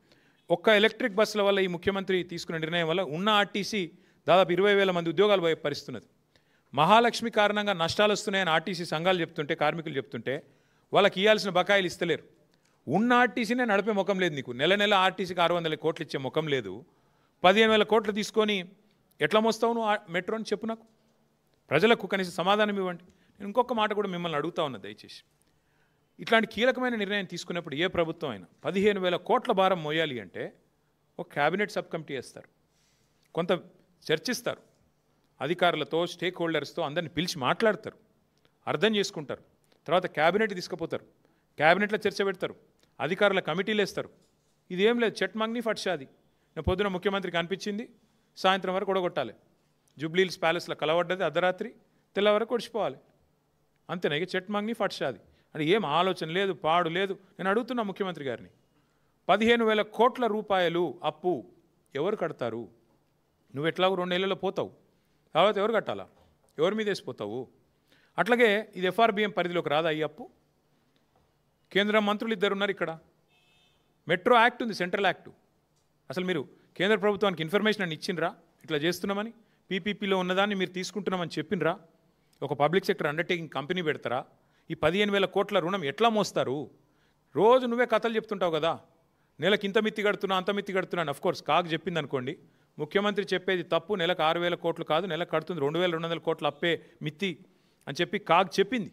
S1: ఒక్క ఎలక్ట్రిక్ బస్సుల వల్ల ఈ ముఖ్యమంత్రి తీసుకున్న నిర్ణయం వల్ల ఉన్న ఆర్టీసీ దాదాపు 20,000 మంది ఉద్యోగాలు పరిస్తున్నది. మహాలక్ష్మి కారణంగా నష్టాలు వస్తున్నాయని ఆర్టీసీ సంఘాలు చెప్తుంటే, కార్మికులు చెప్తుంటే వాళ్ళకి ఇవ్వాల్సిన బకాయిలు ఇస్తలేరు. ఉన్న ఆర్టీసీనే నడిపే ముఖం లేదు నీకు. నెల నెల ఆర్టీసీకి 600 కోట్లు ఇచ్చే ముఖం లేదు. 15,000 కోట్లు తీసుకొని ఎట్లా మోస్తావు నువ్వు మెట్రోని? చెప్పు నాకు, ప్రజలకు కనీసం సమాధానం ఇవ్వండి. నేను ఇంకొక మాట కూడా మిమ్మల్ని అడుగుతా ఉన్నా దయచేసి. ఇట్లాంటి కీలకమైన నిర్ణయం తీసుకున్నప్పుడు ఏ ప్రభుత్వం అయినా 15,000 కోట్ల భారం మోయాలి అంటే ఒక క్యాబినెట్ సబ్ కమిటీ వేస్తారు, కొంత చర్చిస్తారు, అధికారులతో, స్టేక్ హోల్డర్స్తో అందరిని పిలిచి మాట్లాడతారు, అర్థం చేసుకుంటారు. తర్వాత క్యాబినెట్ తీసుకుపోతారు, క్యాబినెట్లో చర్చ పెడతారు, అధికారుల కమిటీలు వేస్తారు. ఇదేం లేదు, చెట్ మంగ్ని ఫట్షాది. నేను పొద్దున ముఖ్యమంత్రికి అనిపించింది, సాయంత్రం వరకు ఒడగొట్టాలి. జూబ్లీహిల్స్ ప్యాలెస్లో కలవడ్డది అర్ధరాత్రి, తెల్ల వరకు ఒడిచిపోవాలి. అంతేనా? ఇక చెట్ మంగ్ని ఫట్షాది అంటే ఏం ఆలోచన లేదు, పాడు లేదు. నేను అడుగుతున్నా ముఖ్యమంత్రి గారిని, 15,000 కోట్ల రూపాయలు అప్పు ఎవరు కడతారు? నువ్వు ఎట్లాగో 2 నెలల్లో పోతావు, తర్వాత ఎవరు కట్టాలా? ఎవరి మీద వేసిపోతావు? అట్లాగే ఇది ఎఫ్ఆర్బిఎం పరిధిలోకి రాదా ఈ అప్పు? కేంద్ర మంత్రులు 2 ఉన్నారు ఇక్కడ. మెట్రో యాక్ట్ ఉంది, సెంట్రల్ యాక్టు. అసలు మీరు కేంద్ర ప్రభుత్వానికి ఇన్ఫర్మేషన్ అని ఇచ్చిండ్రా ఇట్లా చేస్తున్నామని? పీపీపీలో ఉన్నదాన్ని మీరు తీసుకుంటున్నామని చెప్పినరా? ఒక పబ్లిక్ సెక్టర్ అండర్టేకింగ్ కంపెనీ పెడతారా? ఈ 15,000 కోట్ల రుణం ఎట్లా మోస్తారు? రోజు నువ్వే కథలు చెప్తుంటావు కదా, నెలకు ఇంత మిత్తి కడుతున్నా, అంత మిత్తి కడుతున్నాను. అఫ్కోర్స్ కాగ్ చెప్పింది అనుకోండి, ముఖ్యమంత్రి చెప్పేది తప్పు. నెలకు 6,000 కోట్లు కాదు, నెలకు కడుతుంది 2,200 కోట్ల అప్పే మిత్తి అని చెప్పి కాగ్ చెప్పింది.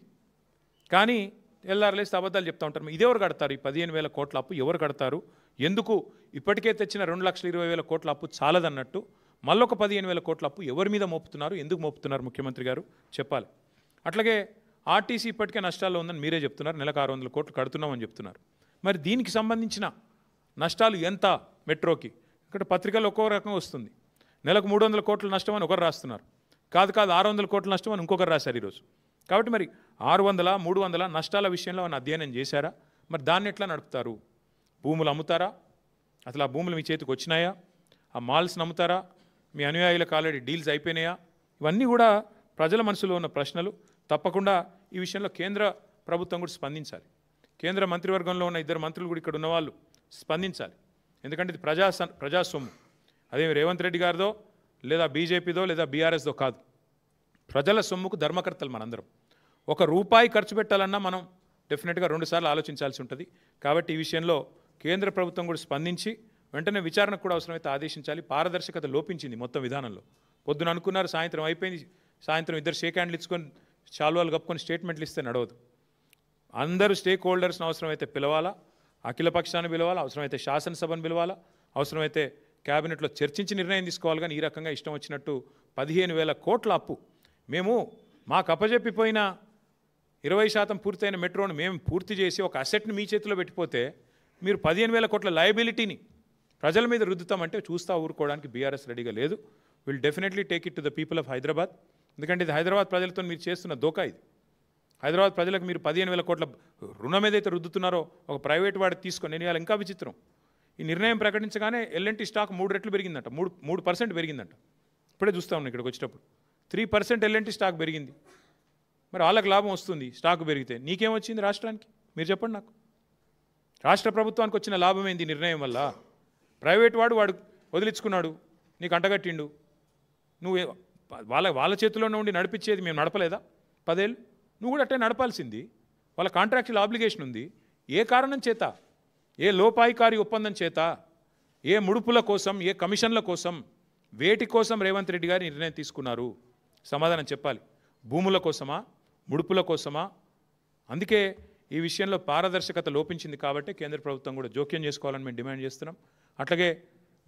S1: కానీ ఎల్ఆర్లేసి అబద్ధాలు చెప్తా ఉంటారు. ఇదెవరు కడతారు? ఈ 15,000 కోట్ల అప్పు ఎవరు కడతారు? ఎందుకు ఇప్పటికే తెచ్చిన 2,20,000 కోట్ల అప్పు చాలదన్నట్టు మళ్ళొక 15,000 కోట్ల అప్పు ఎవరి మీద మోపుతున్నారు? ఎందుకు మోపుతున్నారు? ముఖ్యమంత్రి గారు చెప్పాలి. అట్లాగే ఆర్టీసీ ఇప్పటికే నష్టాల్లో ఉందని మీరే చెప్తున్నారు, నెలకు 600 కోట్లు కడుతున్నామని చెప్తున్నారు. మరి దీనికి సంబంధించిన నష్టాలు ఎంత మెట్రోకి? ఇక్కడ పత్రికలు ఒక్కో రకంగా వస్తుంది. నెలకు 300 కోట్ల నష్టం అని ఒకరు రాస్తున్నారు. కాదు 600 కోట్ల నష్టం అని ఇంకొకరు రాశారు ఈరోజు. కాబట్టి మరి 600, 300 నష్టాల విషయంలో అని అధ్యయనం చేశారా? మరి దాన్ని ఎట్లా నడుపుతారు? భూములు అమ్ముతారా? అసలు ఆ భూములు మీ చేతికి వచ్చినాయా? ఆ మాల్స్ నమ్ముతారా? మీ అనుయాయులకు ఆల్రెడీ డీల్స్ అయిపోయినాయా? ఇవన్నీ కూడా ప్రజల మనసులో ఉన్న ప్రశ్నలు. తప్పకుండా ఈ విషయంలో కేంద్ర ప్రభుత్వం కూడా స్పందించాలి. కేంద్ర మంత్రివర్గంలో ఉన్న 2 మంత్రులు కూడా ఇక్కడ ఉన్నవాళ్ళు స్పందించాలి. ఎందుకంటే ఇది ప్రజాస్వామ్యం. అదేమి రేవంత్ రెడ్డి గారిదో లేదా బీజేపీదో లేదా బీఆర్ఎస్దో కాదు. ప్రజల సొమ్ముకు ధర్మకర్తలు మనందరం. ₹1 ఖర్చు పెట్టాలన్నా మనం డెఫినెట్గా 2 సార్లు ఆలోచించాల్సి ఉంటుంది. కాబట్టి ఈ విషయంలో కేంద్ర ప్రభుత్వం కూడా స్పందించి వెంటనే విచారణకు కూడా అవసరమైతే ఆదేశించాలి. పారదర్శకత లోపించింది మొత్తం విధానంలో. పొద్దున అనుకున్నారు, సాయంత్రం అయిపోయింది. సాయంత్రం ఇద్దరు షేక్ హ్యాండ్లు ఇచ్చుకొని చాలువాలు కప్పుకొని స్టేట్మెంట్లు ఇస్తే నడవదు. అందరూ స్టేక్ హోల్డర్స్ని అవసరమైతే పిలవాలా, అఖిల పక్షాన్ని పిలవాలా, అవసరమైతే శాసనసభను పిలవాలా, అవసరమైతే క్యాబినెట్లో చర్చించి నిర్ణయం తీసుకోవాలి. కానీ ఈ రకంగా ఇష్టం వచ్చినట్టు 15,000 కోట్ల అప్పు మేము మాకు అప్పజెప్పిపోయిన 20% పూర్తయిన మెట్రోను మేము పూర్తి చేసి ఒక అసెట్ని మీ చేతిలో పెట్టిపోతే మీరు 15,000 కోట్ల లయబిలిటీని ప్రజల మీద రుద్దుతామంటే చూస్తా ఊరుకోవడానికి బీఆర్ఎస్ రెడీగా లేదు. Will definitely take it to the people of Hyderabad. ఎందుకంటే ఇది హైదరాబాద్ ప్రజలతో మీరు చేస్తున్న దోకా. ఇది హైదరాబాద్ ప్రజలకు మీరు 15,000 కోట్ల రుణం ఏదైతే రుద్దుతున్నారో ఒక ప్రైవేట్ వాడికి తీసుకొని, నేను ఇవాళ ఇంకా విచిత్రం, ఈ నిర్ణయం ప్రకటించగానే ఎల్ఎన్టీ స్టాక్ 3 రెట్లు పెరిగిందంట, 3% పెరిగిందంట. ఇప్పుడే చూస్తా ఉన్నాను ఇక్కడికి వచ్చేటప్పుడు 3% ఎల్ఎన్టీ స్టాక్ పెరిగింది. మరి వాళ్ళకి లాభం వస్తుంది స్టాక్ పెరిగితే, నీకేమొచ్చింది రాష్ట్రానికి? మీరు చెప్పండి నాకు. రాష్ట్ర ప్రభుత్వానికి వచ్చిన లాభం ఏంది నిర్ణయం వల్ల? ప్రైవేట్ వాడు వదిలించుకున్నాడు, నీకు అంటగట్టిండు. నువ్వు వాళ్ళ చేతిలోనే ఉండి నడిపించేది మేము నడపలేదా 10 ఏళ్ళు? నువ్వు కూడా అట్టే నడపాల్సింది. వాళ్ళ కాంట్రాక్చువల్ ఆబ్లిగేషన్ ఉంది. ఏ కారణం చేత, ఏ లోపాయికారి ఒప్పందం చేత, ఏ ముడుపుల కోసం, ఏ కమిషన్ల కోసం, వేటి కోసం రేవంత్ రెడ్డి గారు నిర్ణయం తీసుకున్నారు? సమాధానం చెప్పాలి. భూముల కోసమా, ముడుపుల కోసమా? అందుకే ఈ విషయంలో పారదర్శకత లోపించింది. కాబట్టి కేంద్ర ప్రభుత్వం కూడా జోక్యం చేసుకోవాలని మేము డిమాండ్ చేస్తున్నాం. అట్లాగే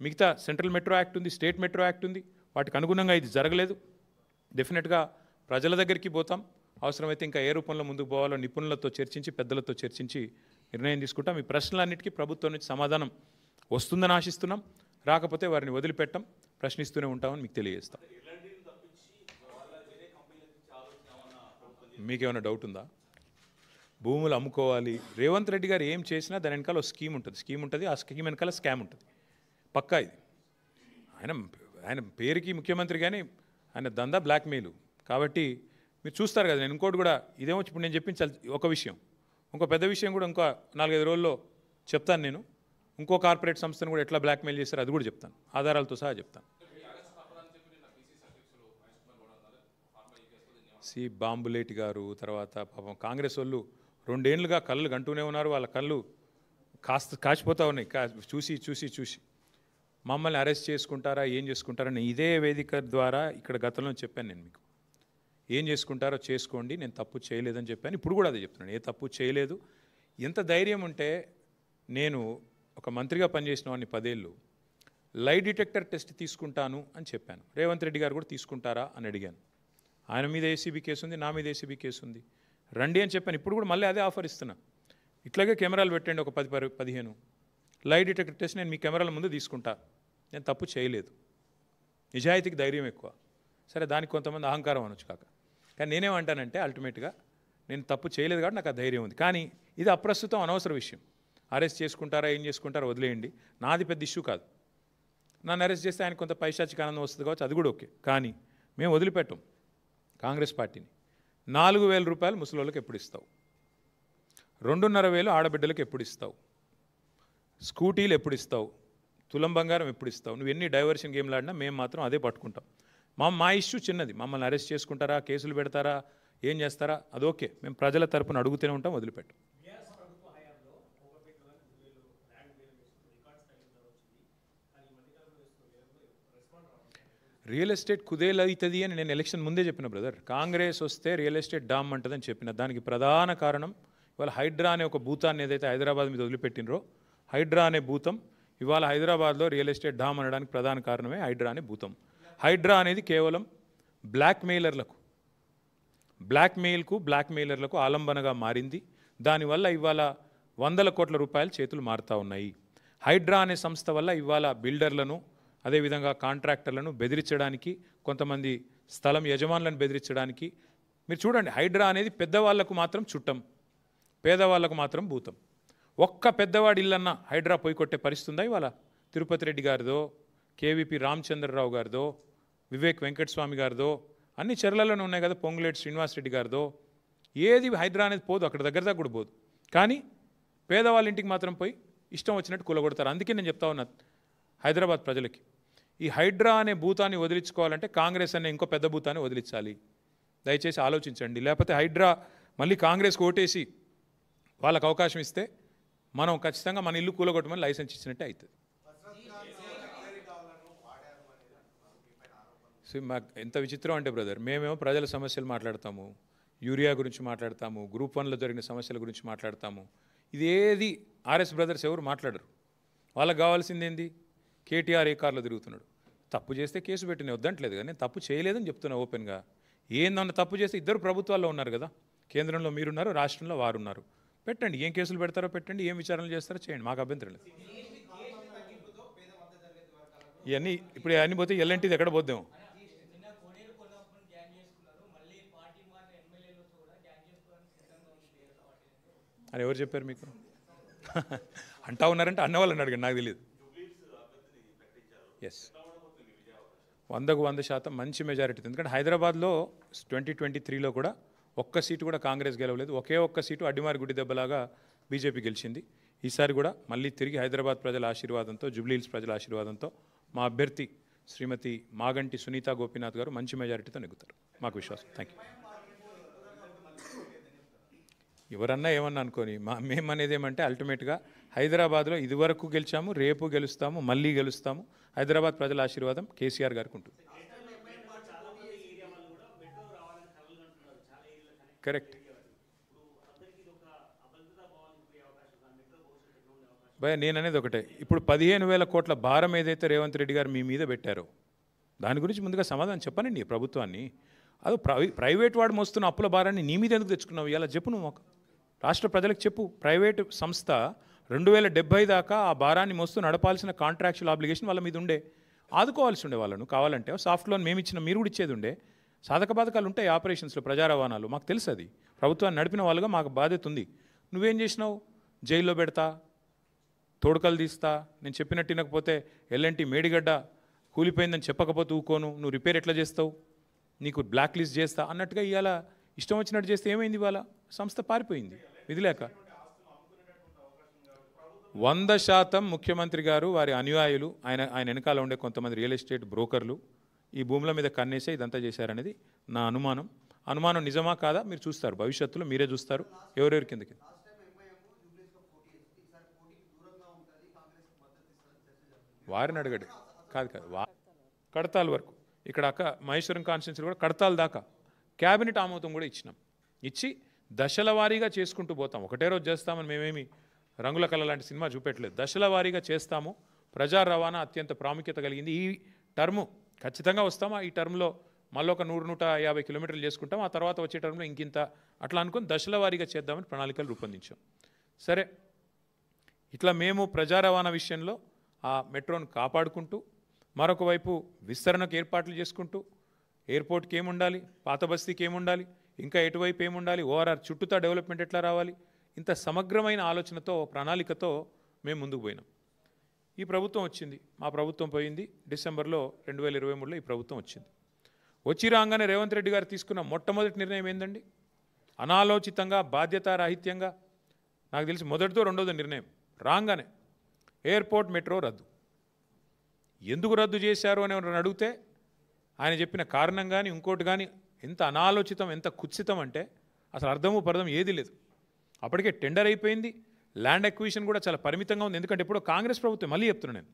S1: మిగతా సెంట్రల్ మెట్రో యాక్ట్ ఉంది, స్టేట్ మెట్రో యాక్ట్ ఉంది, వాటికి అనుగుణంగా ఇది జరగలేదు. డెఫినెట్గా ప్రజల దగ్గరికి పోతాం. అవసరమైతే ఇంకా ఏ రూపంలో ముందుకు పోవాలో నిపుణులతో చర్చించి, పెద్దలతో చర్చించి నిర్ణయం తీసుకుంటాం. ఈ ప్రశ్నలన్నిటికీ ప్రభుత్వం నుంచి సమాధానం వస్తుందని ఆశిస్తున్నాం. రాకపోతే వారిని వదిలిపెట్టం, ప్రశ్నిస్తూనే ఉంటామని మీకు తెలియజేస్తాం. మీకేమైనా డౌట్ ఉందా? భూములు అమ్ముకోవాలి, రేవంత్ రెడ్డి గారు ఏం చేసినా దాని వెనకాల ఒక స్కీమ్ ఉంటుంది. ఆ స్కీమ్ వెనకాల స్కామ్ ఉంటుంది పక్కా. ఇది ఆయన పేరుకి ముఖ్యమంత్రి, కానీ ఆయన దందా బ్లాక్మెయిల్. కాబట్టి మీరు చూస్తారు కదా. నేను ఇంకోటి కూడా ఇదేమో ఇప్పుడు నేను చెప్పించాలి ఒక విషయం, ఇంకో పెద్ద విషయం కూడా ఇంకో 4-5 రోజుల్లో చెప్తాను. నేను ఇంకో కార్పొరేట్ సంస్థను కూడా ఎట్లా బ్లాక్మెయిల్ చేశారో అది కూడా చెప్తాను, ఆధారాలతో సహా చెప్తాను. బాంబులేటి గారు, తర్వాత పాపం కాంగ్రెస్ వాళ్ళు 2 ఏళ్ళుగా కళ్ళు గంటూనే ఉన్నారు. వాళ్ళ కళ్ళు కాచిపోతూ ఉన్నాయి చూసి మమ్మల్ని అరెస్ట్ చేసుకుంటారా, ఏం చేసుకుంటారని ఇదే వేదిక ద్వారా ఇక్కడ గతంలో చెప్పాను. నేను మీకు ఏం చేసుకుంటారో చేసుకోండి, నేను తప్పు చేయలేదని చెప్పాను. ఇప్పుడు కూడా అదే చెప్తున్నాను, ఏ తప్పు చేయలేదు. ఎంత ధైర్యం ఉంటే నేను ఒక మంత్రిగా పనిచేసిన వాడిని 10 ఏళ్ళు లై డిటెక్టర్ టెస్ట్ తీసుకుంటాను అని చెప్పాను. రేవంత్ రెడ్డి గారు కూడా తీసుకుంటారా అని అడిగాను. ఆయన మీద ఏసీబీ కేసు ఉంది, నా మీద ఏసీబీ కేసు ఉంది, రండి అని చెప్పాను. ఇప్పుడు కూడా మళ్ళీ అదే ఆఫర్ ఇస్తున్నా. ఇట్లాగే కెమెరాలు పెట్టండి, ఒక 10-15 లై డిటెక్టర్ టెస్ట్ నేను మీ కెమెరాల ముందు తీసుకుంటా. నేను తప్పు చేయలేదు. నిజాయితీకి ధైర్యం ఎక్కువ. సరే, దానికి కొంతమంది అహంకారం అనొచ్చు కాక, కానీ నేనేమంటానంటే అల్టిమేట్గా నేను తప్పు చేయలేదు కాబట్టి నాకు ఆ ధైర్యం ఉంది. కానీ ఇది అప్రస్తుతం, అనవసర విషయం. అరెస్ట్ చేసుకుంటారా, ఏం చేసుకుంటారో వదిలేయండి, నాది పెద్ద ఇష్యూ కాదు. నన్ను అరెస్ట్ చేస్తే ఆయన కొంత పైశాచిక ఆనందం వస్తుంది కావచ్చు, అది కూడా ఓకే. కానీ మేము వదిలిపెట్టాం కాంగ్రెస్ పార్టీని. 4,000 రూపాయలు ముసలోళ్ళకి ఎప్పుడు ఇస్తావు? 2,500 ఆడబిడ్డలకు ఎప్పుడు ఇస్తావు? స్కూటీలు ఎప్పుడు ఇస్తావు? తులం బంగారం ఎప్పుడు ఇస్తావు? నువ్వు ఎన్ని డైవర్షన్ గేమ్లు ఆడినా మేము మాత్రం అదే పట్టుకుంటాం. మా ఇష్యూ చిన్నది. మమ్మల్ని అరెస్ట్ చేసుకుంటారా, కేసులు పెడతారా, ఏం చేస్తారా, అది ఓకే. మేము ప్రజల తరపున అడుగుతూనే ఉంటాం, వదిలిపెట్టాం. రియల్ ఎస్టేట్ కుదేలవుతుంది అని నేను ఎలక్షన్ ముందే చెప్పిన బ్రదర్. కాంగ్రెస్ వస్తే రియల్ ఎస్టేట్ డామ్ అంటుందని చెప్పిన. దానికి ప్రధాన కారణం ఇవాళ హైడ్రా అనే ఒక భూతాన్ని ఏదైతే హైదరాబాద్ మీద వదిలిపెట్టినరో, హైడ్రా అనే భూతం ఇవాళ హైదరాబాద్లో రియల్ ఎస్టేట్ డామ్ అనడానికి ప్రధాన కారణమే హైడ్రా అనే భూతం. హైడ్రా అనేది కేవలం బ్లాక్మెయిలర్లకు ఆలంబనగా మారింది. దానివల్ల ఇవాళ 100 కోట్ల రూపాయలు చేతులు మారుతూ ఉన్నాయి. హైడ్రా అనే సంస్థ వల్ల ఇవాళ బిల్డర్లను, అదేవిధంగా కాంట్రాక్టర్లను బెదిరించడానికి, కొంతమంది స్థలం యజమానులను బెదిరించడానికి. మీరు చూడండి, హైడ్రా అనేది పెద్దవాళ్లకు మాత్రం చుట్టం, పేదవాళ్లకు మాత్రం భూతం. ఒక్క పెద్దవాడి ఇల్లన్నా హైడ్రా పోయి కొట్టే పరిస్థితి ఉందా ఇవాళ? తిరుపతి రెడ్డి గారిదో, కేవీపీ రామచంద్రరావు గారిదో, వివేక్ వెంకటస్వామి గారిదో, అన్ని చర్యలలోనే ఉన్నాయి కదా, పొంగులేటి శ్రీనివాసరెడ్డి గారిదో. ఏది హైడ్రా అనేది పోదు, అక్కడ దగ్గర దాకా కూడా పోదు. కానీ పేదవాళ్ళ ఇంటికి మాత్రం పోయి ఇష్టం వచ్చినట్టు కూలగొడతారు. అందుకే నేను చెప్తా ఉన్నా హైదరాబాద్ ప్రజలకి, ఈ హైడ్రా అనే భూతాన్ని వదిలించుకోవాలంటే కాంగ్రెస్ అనే ఇంకో పెద్ద భూతాన్ని వదిలించాలి. దయచేసి ఆలోచించండి. లేకపోతే హైడ్రా మళ్ళీ కాంగ్రెస్కి ఓటేసి వాళ్ళకు అవకాశం ఇస్తే మనం ఖచ్చితంగా మన ఇల్లు కూలగొట్టమని లైసెన్స్ ఇచ్చినట్టే అవుతుంది. మాకు ఎంత విచిత్రం అంటే బ్రదర్, మేమేమో ప్రజల సమస్యలు మాట్లాడతాము, యూరియా గురించి మాట్లాడతాము, గ్రూప్ 1లో జరిగిన సమస్యల గురించి మాట్లాడతాము. ఇదేది ఆర్ఎస్ బ్రదర్స్ ఎవరు మాట్లాడరు. వాళ్ళకి కావాల్సింది ఏంది? కేటీఆర్ ఏ కార్లో తిరుగుతున్నాడు, తప్పు చేస్తే కేసు పెట్టిన వద్దంటలేదు, కానీ నేను తప్పు చేయలేదని చెప్తున్నా ఓపెన్గా. ఏందన్న తప్పు చేస్తే ఇద్దరు ప్రభుత్వాల్లో ఉన్నారు కదా, కేంద్రంలో మీరున్నారు, రాష్ట్రంలో వారున్నారు. పెట్టండి, ఏం కేసులు పెడతారో పెట్టండి, ఏం విచారణలు చేస్తారో చేయండి, మాకు అభ్యంతరం లేదు. ఇవన్నీ ఇప్పుడు అన్నీ పోతే ఎల్ఎన్టీది ఎక్కడ పోద్దాం అని ఎవరు చెప్పారు మీకు? అంటా ఉన్నారంటే అన్నవాళ్ళని అడగండి, నాకు తెలియదు. ఎస్, 100కు 100% మంచి మెజారిటీ. ఎందుకంటే హైదరాబాద్లో 2023లో కూడా ఒక్క సీటు కూడా కాంగ్రెస్ గెలవలేదు. ఒకే ఒక్క సీటు అడ్డిమారి గుడి దెబ్బలాగా బీజేపీ గెలిచింది. ఈసారి కూడా మళ్ళీ తిరిగి హైదరాబాద్ ప్రజల ఆశీర్వాదంతో, జూబ్లీహిల్స్ ప్రజల ఆశీర్వాదంతో మా అభ్యర్థి శ్రీమతి మాగంటి సునీతా గోపీనాథ్ గారు మంచి మెజారిటీతో నెగ్గుతారు, మాకు విశ్వాసం. Thank you. ఎవరన్నా ఏమన్నా అనుకోని, మేమనేది ఏమంటే అల్టిమేట్గా హైదరాబాద్లో ఇదివరకు గెలిచాము, రేపు గెలుస్తాము, మళ్ళీ గెలుస్తాము. హైదరాబాద్ ప్రజల ఆశీర్వాదం కేసీఆర్ గారికి ఉంటుంది. కరెక్ట్ భయ, నేననేది ఒకటే, ఇప్పుడు 15,000 కోట్ల భారం ఏదైతే రేవంత్ రెడ్డి గారు మీ మీద పెట్టారో దాని గురించి ముందుగా సమాధానం చెప్పనండి ప్రభుత్వాన్ని. అది ప్రైవేట్ వాడు మోస్తున్న అప్పుల భారాన్ని నీ మీద ఎందుకు తెచ్చుకున్నావు ఇలా చెప్పు. నువ్వు రాష్ట్ర ప్రజలకు చెప్పు. ప్రైవేటు సంస్థ 2070 దాకా ఆ భారాన్ని మోస్తూ నడపాల్సిన కాంట్రాక్చువల్ ఆబ్లిగేషన్ వాళ్ళ మీద ఉండే, ఆదుకోవాల్సి ఉండే వాళ్ళను. కావాలంటే సాఫ్ట్ లోన్ మేము ఇచ్చిన మీరు కూడా ఇచ్చేది ఉండే. సాధక బాధకాలు ఉంటాయి ఆపరేషన్స్లో, ప్రజా రవాణాలు, మాకు తెలుసు. అది ప్రభుత్వాన్ని నడిపిన వాళ్ళుగా మాకు బాధ్యత ఉంది. నువ్వేం చేసినావు? జైల్లో పెడతా, తోడుకలు తీస్తా, నేను చెప్పినట్టు వినకపోతే ఎల్ఎన్టీ మేడిగడ్డ కూలిపోయిందని చెప్పకపోతే ఊకోను, నువ్వు రిపేర్ ఎట్లా చేస్తావు, నీకు బ్లాక్ లిస్ట్ చేస్తా అన్నట్టుగా ఇవాళ ఇష్టం వచ్చినట్టు చేస్తే ఏమైంది? ఇవాళ సంస్థ పారిపోయింది విధి లేక. 100% ముఖ్యమంత్రి గారు, వారి అనుయాయులు, ఆయన వెనకాల ఉండే కొంతమంది రియల్ ఎస్టేట్ బ్రోకర్లు ఈ భూముల మీద కన్నేసే ఇదంతా చేశారనేది నా అనుమానం. అనుమానం నిజమా కాదా మీరు చూస్తారు, భవిష్యత్తులో మీరే చూస్తారు ఎవరెవరి కిందకి. వారిని అడగడు, కాదు కడతాల్ వరకు, ఇక్కడ మహేశ్వరం కాన్స్టిట్యున్సీ కూడా కడతాల్ దాకా క్యాబినెట్ ఆమోదం కూడా ఇచ్చినాం. ఇచ్చి దశల వారీగా చేసుకుంటూ పోతాం. ఒకటే రోజు చేస్తామని మేమేమి రంగుల కళ లాంటి సినిమా చూపెట్టలేదు. దశల వారీగా చేస్తాము. ప్రజా రవాణా అత్యంత ప్రాముఖ్యత కలిగింది. ఈ టర్ము ఖచ్చితంగా వస్తాము. ఈ టర్మ్లో మళ్ళీ ఒక 100-150 కిలోమీటర్లు చేసుకుంటాం. ఆ తర్వాత వచ్చే టర్మ్లో ఇంకింత అట్లా అనుకుని దశల వారీగా చేద్దామని ప్రణాళికలు రూపొందించాం. సరే, ఇట్లా మేము ప్రజా రవాణా విషయంలో ఆ మెట్రోను కాపాడుకుంటూ, మరొక వైపు విస్తరణకు ఏర్పాట్లు చేసుకుంటూ, ఎయిర్పోర్ట్కి ఏముండాలి, పాత బస్తీకి ఏముండాలి, ఇంకా ఎటువైపు ఏముండాలి, ఓఆర్ఆర్ చుట్టూతా డెవలప్మెంట్ ఎట్లా రావాలి, ఇంత సమగ్రమైన ఆలోచనతో, ప్రణాళికతో మేము ముందుకు పోయినాం. ఈ ప్రభుత్వం వచ్చింది, మా ప్రభుత్వం పోయింది. డిసెంబర్లో 2023లో ఈ ప్రభుత్వం వచ్చింది. వచ్చి రాగానే రేవంత్ రెడ్డి గారు తీసుకున్న మొట్టమొదటి నిర్ణయం ఏందండి? అనాలోచితంగా, బాధ్యతారాహిత్యంగా, నాకు తెలిసి మొదటిదో రెండోదో నిర్ణయం రాగానే ఎయిర్పోర్ట్ మెట్రో రద్దు. ఎందుకు రద్దు చేశారు అని ఎవరైనా అడిగితే ఆయన చెప్పిన కారణం కానీ ఇంకోటి కానీ ఎంత అనాలోచితం, ఎంత కుత్సితం అంటే అసలు అర్థము పర్థం ఏది లేదు. అప్పటికే టెండర్ అయిపోయింది. ల్యాండ్ అక్విజిషన్ కూడా చాలా పరిమితంగా ఉంది. ఎందుకంటే ఎప్పుడో కాంగ్రెస్ ప్రభుత్వం, మళ్ళీ చెప్తున్నాను నేను,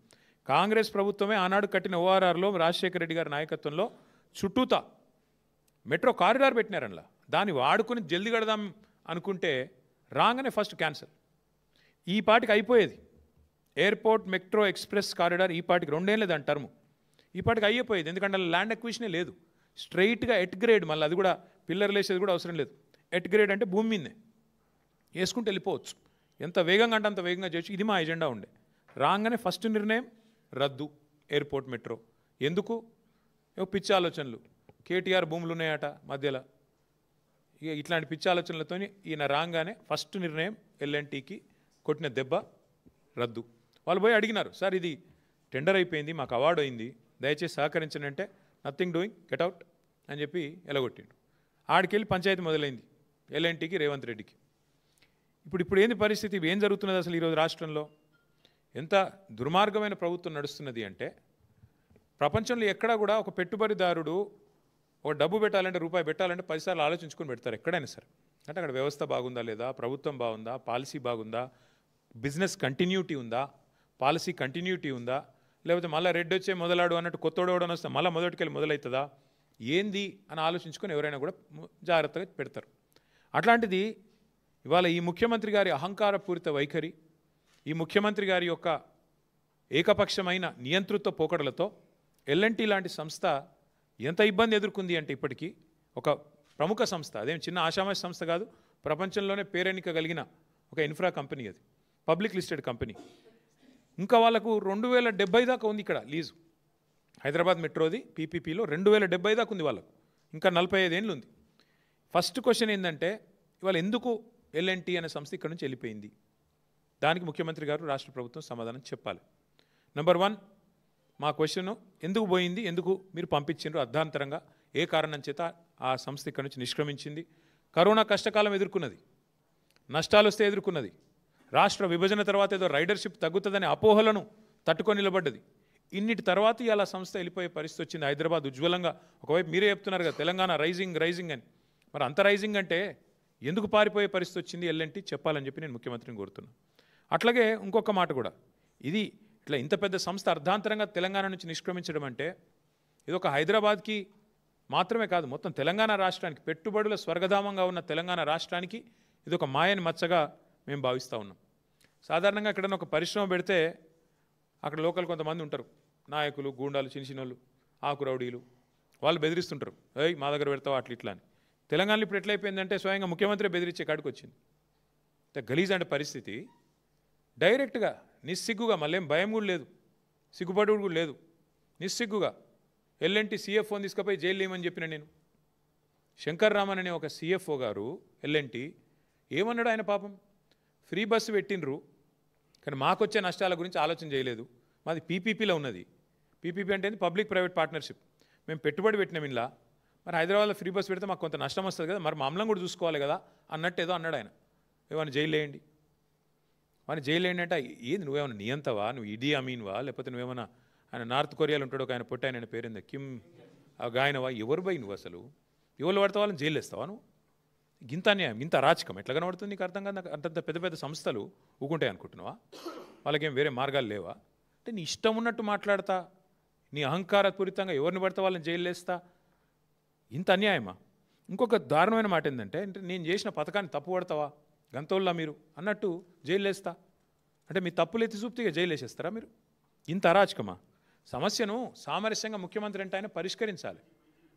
S1: కాంగ్రెస్ ప్రభుత్వమే ఆనాడు కట్టిన ఓఆర్ఆర్లో రాజశేఖర రెడ్డి గారి నాయకత్వంలో చుట్టూతా మెట్రో కారిడార్ పెట్టినారనలా. దాన్ని వాడుకొని జల్దీ కడదాం అనుకుంటే రాగానే ఫస్ట్ క్యాన్సల్. ఈ పాటికి అయిపోయేది ఎయిర్పోర్ట్ మెట్రో ఎక్స్ప్రెస్ కారిడార్. ఈ పాటికి 2 ఏళ్ళే దాని టర్ము. ఈ పాటికి అయిపోయేది. ఎందుకంటే ల్యాండ్ అక్విజిషనే లేదు. స్ట్రైట్గా ఎట్ గ్రేడ్, మళ్ళీ అది కూడా పిల్లర్లు వేసేది కూడా అవసరం లేదు. ఎట్ గ్రేడ్ అంటే భూమి మీదనే వేసుకుంటూ వెళ్ళిపోవచ్చు. ఎంత వేగంగా అంటే అంత వేగంగా చేయొచ్చు. ఇది మా ఎజెండా ఉండే. రాగానే ఫస్ట్ నిర్ణయం రద్దు. Airport metro. ఎందుకు? పిచ్చి ఆలోచనలు. కేటీఆర్ భూములు ఉన్నాయట మధ్యలో. ఇక ఇట్లాంటి పిచ్చి ఆలోచనలతో ఈయన రాగానే ఫస్ట్ నిర్ణయం ఎల్ఎన్టీకి కొట్టిన దెబ్బ రద్దు. వాళ్ళు పోయి అడిగినారు, సార్ ఇది టెండర్ అయిపోయింది, మాకు అవార్డు అయింది, దయచేసి సహకరించండి అంటే నథింగ్ డూయింగ్, గెట్ అవుట్ అని చెప్పి ఎలగొట్టిండు. ఆడికెళ్ళి పంచాయతీ మొదలైంది ఎల్ఎన్టీకి, రేవంత్ రెడ్డికి. ఇప్పుడు ఏంది పరిస్థితి? ఏం జరుగుతున్నది అసలు ఈరోజు రాష్ట్రంలో? ఎంత దుర్మార్గమైన ప్రభుత్వం నడుస్తున్నది అంటే, ప్రపంచంలో ఎక్కడా కూడా ఒక పెట్టుబడిదారుడు ఒక డబ్బు పెట్టాలంటే, రూపాయి పెట్టాలంటే 10 సార్లు ఆలోచించుకొని పెడతారు ఎక్కడైనా సరే. అంటే అక్కడ వ్యవస్థ బాగుందా లేదా, ప్రభుత్వం బాగుందా, పాలసీ బాగుందా, బిజినెస్ కంటిన్యూటీ ఉందా, పాలసీ కంటిన్యూటీ ఉందా, లేకపోతే మళ్ళీ రెడ్ వచ్చే మొదలాడు అన్నట్టు కొత్తోడవడం వస్తే మళ్ళీ మొదటికెళ్ళి మొదలవుతుందా, ఏంది అని ఆలోచించుకొని ఎవరైనా కూడా జాగ్రత్తగా పెడతారు. అట్లాంటిది ఇవాళ ఈ ముఖ్యమంత్రి గారి అహంకారపూరిత వైఖరి, ఈ ముఖ్యమంత్రి గారి యొక్క ఏకపక్షమైన నియంతృత్వ పోకడలతో ఎల్ఎన్టీ లాంటి సంస్థ ఎంత ఇబ్బంది ఎదుర్కొంది అంటే, ఇప్పటికీ ఒక ప్రముఖ సంస్థ, అదేం చిన్న ఆషామాషి సంస్థ కాదు, ప్రపంచంలోనే పేరెన్నిక కలిగిన ఒక ఇన్ఫ్రా కంపెనీ, అది పబ్లిక్ లిస్టెడ్ కంపెనీ. ఇంకా వాళ్ళకు 2070 దాకా ఉంది ఇక్కడ లీజు. హైదరాబాద్ మెట్రోది పీపీపీలో 2070 దాకా ఉంది వాళ్ళకు, ఇంకా 45 ఏళ్ళు ఉంది. ఫస్ట్ క్వశ్చన్ ఏంటంటే, ఇవాళ ఎందుకు ఎల్ఎన్టీ అనే సంస్థ ఇక్కడ నుంచి వెళ్ళిపోయింది? దానికి ముఖ్యమంత్రి గారు, రాష్ట్ర ప్రభుత్వం సమాధానం చెప్పాలి. నెంబర్ 1, మా క్వశ్చన్ ఎందుకు పోయింది, ఎందుకు మీరు పంపించారు అర్ధాంతరంగా, ఏ కారణం చేత ఆ సంస్థ ఇక్కడ నుంచి నిష్క్రమించింది? కరోనా కష్టకాలం ఎదుర్కొన్నది, నష్టాలు వస్తే ఎదుర్కొన్నది, రాష్ట్ర విభజన తర్వాత ఏదో రైడర్షిప్ తగ్గుతుందనే అపోహలను తట్టుకొని నిలబడ్డది. ఇన్నిటి తర్వాత ఇలా సంస్థ వెళ్ళిపోయే పరిస్థితి వచ్చింది. హైదరాబాద్ ఉజ్వలంగా, ఒకవైపు మీరే చెప్తున్నారు కదా తెలంగాణ రైజింగ్ రైజింగ్ అని, మరి అంత రైజింగ్ అంటే ఎందుకు పారిపోయే పరిస్థితి వచ్చింది ఎల్ఎన్టీ చెప్పాలని చెప్పి నేను ముఖ్యమంత్రిని కోరుతున్నాను. అట్లాగే ఇంకొక మాట కూడా, ఇది ఇట్లా ఇంత పెద్ద సంస్థ అర్ధాంతరంగా తెలంగాణ నుంచి నిష్క్రమించడం అంటే, ఇది ఒక హైదరాబాద్కి మాత్రమే కాదు, మొత్తం తెలంగాణ రాష్ట్రానికి, పెట్టుబడుల స్వర్గధామంగా ఉన్న తెలంగాణ రాష్ట్రానికి ఇది ఒక మాయని మచ్చగా మేము భావిస్తూ ఉన్నాం. సాధారణంగా ఎక్కడైనా ఒక పరిశ్రమ పెడితే అక్కడ లోకల్ కొంతమంది ఉంటారు, నాయకులు, గూండాలు, చిన్నచిన్నోళ్ళు, ఆకు రౌడీలు, వాళ్ళు బెదిరిస్తుంటారు, ఏయ్ మా దగ్గర పెడతావా అట్లా ఇట్లా అని. తెలంగాణలో ఇప్పుడు ఎట్లయిపోయిందంటే స్వయంగా ముఖ్యమంత్రి బెదిరించే కాడికి వచ్చింది. గలీజ్ అంటే పరిస్థితి. డైరెక్ట్గా నిస్సిగ్గుగా, మళ్ళీ భయం కూడా లేదు, సిగ్గుపడు కూడా లేదు, నిస్సిగ్గుగా ఎల్ఎన్టీ సిఎఫ్ఓని తీసుకుపోయి జైలు వేయమని చెప్పిన నేను. శంకర్ రామన్ అనే ఒక సిఎఫ్ఓ గారు ఎల్ఎన్టీ ఏమన్నాడు? ఆయన పాపం ఫ్రీ బస్సు పెట్టినరు, కానీ మాకొచ్చే నష్టాల గురించి ఆలోచన చేయలేదు. మాది పీపీపీలో ఉన్నది. పీపీపీ అంటే పబ్లిక్ ప్రైవేట్ పార్ట్నర్షిప్. మేము పెట్టుబడి పెట్టినాం ఇలా, మరి హైదరాబాద్లో ఫ్రీ బస్సు పెడితే మాకు కొంత నష్టం వస్తుంది కదా, మరి మామూలుగా కూడా చూసుకోవాలి కదా అన్నట్టు ఏదో అన్నాడు ఆయన. ఏమైనా జైలు వేయండి, వాడిని జైలు వేయండి అంటే ఏంది, నువ్వేమైనా నియంతవా, నువ్వు ఇడీ అమీన్వా, లేకపోతే నువ్వేమైనా ఆయన నార్త్ కొరియాలో ఉంటాడు ఒక ఆయన పొట్టి ఆయన పేరుందా, కిమ్ గాయనవా, ఎవరు పోయి నువ్వు అసలు ఎవరు పడితే వాళ్ళని జైలు వేస్తావా నువ్వు? గింత అన్యాయం, ఇంత అరాచకం ఎట్లా కనబడుతుంది నీకు అర్థం కాదు. అంతంత పెద్ద పెద్ద సంస్థలు ఊకుంటాయి అనుకుంటున్నావా? వాళ్ళకేం వేరే మార్గాలు లేవా? అంటే నీ ఇష్టం ఉన్నట్టు మాట్లాడతా, నీ అహంకారపూరితంగా ఎవరిని పడితే వాళ్ళని జైలు వేస్తా, ఇంత అన్యాయమా? ఇంకొక దారుణమైన మాట ఏంటంటే, నేను చేసిన పథకాన్ని తప్పు పడతావా గంతోళ్ళ మీరు అన్నట్టు జైలు వేస్తా అంటే, మీ తప్పులు ఎత్తి చూపుతూ జైలు వేసేస్తారా మీరు? ఇంత అరాచకమా? సమస్యను సామరస్యంగా ముఖ్యమంత్రి అంటే ఆయన పరిష్కరించాలి.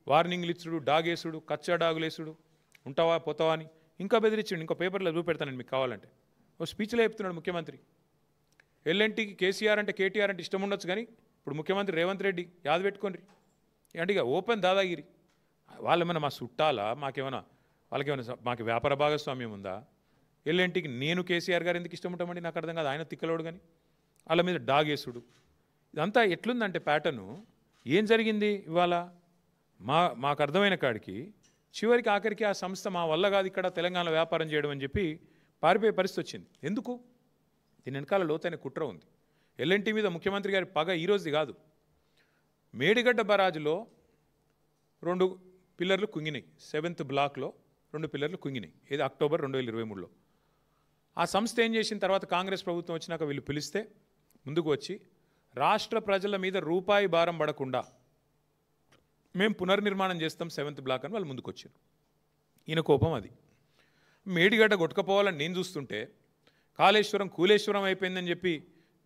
S1: వార్నింగ్లు ఇచ్చుడు, డాగేసుడు, కచ్చా డాగులేసుడు, ఉంటావా పోతావా అని ఇంకా బెదిరించండి. ఇంకో పేపర్లో చూపెడతానండి మీకు కావాలంటే. ఓ స్పీచ్లో చెప్తున్నాడు ముఖ్యమంత్రి, ఎల్ఎన్టీకి కేసీఆర్ అంటే కేటీఆర్ అంటే ఇష్టం ఉండొచ్చు, కానీ ఇప్పుడు ముఖ్యమంత్రి రేవంత్ రెడ్డి యాద పెట్టుకోండి అంటే ఇక ఓపెన్ దాదాగిరి. వాళ్ళేమైనా మా చుట్టాలా, వాళ్ళకేమైనా మాకు వ్యాపార భాగస్వామ్యం ఉందా? ఎల్ఎన్టీకి నేను కేసీఆర్ గారు ఎందుకు ఇష్టం ఉంటామండి నాకు అర్థం కాదు. ఆయన తిక్కలోడు కానీ వాళ్ళ మీద డాగేసుడు, ఇదంతా ఎట్లుందంటే ప్యాటర్ను. ఏం జరిగింది ఇవాళ? మాకు అర్థమైన కాడికి చివరికి ఆఖరికి ఆ సంస్థ మా వల్ల కాదు ఇక్కడ తెలంగాణలో వ్యాపారం చేయడం అని చెప్పి పారిపోయే పరిస్థితి వచ్చింది. ఎందుకు? దీని వెనకాల లోతైన కుట్ర ఉంది. ఎల్ఎన్టీ మీద ముఖ్యమంత్రి గారి పగ ఈరోజుది కాదు. మేడిగడ్డ బరాజులో 2 పిల్లర్లు కుంగినాయి, 7th బ్లాక్లో 2 పిల్లర్లు కుంగినాయి. ఇది అక్టోబర్ 2023లో. ఆ సంస్థ ఏం చేసిన తర్వాత కాంగ్రెస్ ప్రభుత్వం వచ్చినాక వీళ్ళు పిలిస్తే ముందుకు వచ్చి, రాష్ట్ర ప్రజల మీద రూపాయి భారం పడకుండా మేము పునర్నిర్మాణం చేస్తాం 7th బ్లాక్ అని వాళ్ళు ముందుకు వచ్చారు. ఈయన కోపం అది. మేడిగడ్డ కొట్టుకపోవాలని నేను చూస్తుంటే, కాళేశ్వరం కూలేశ్వరం అయిపోయిందని చెప్పి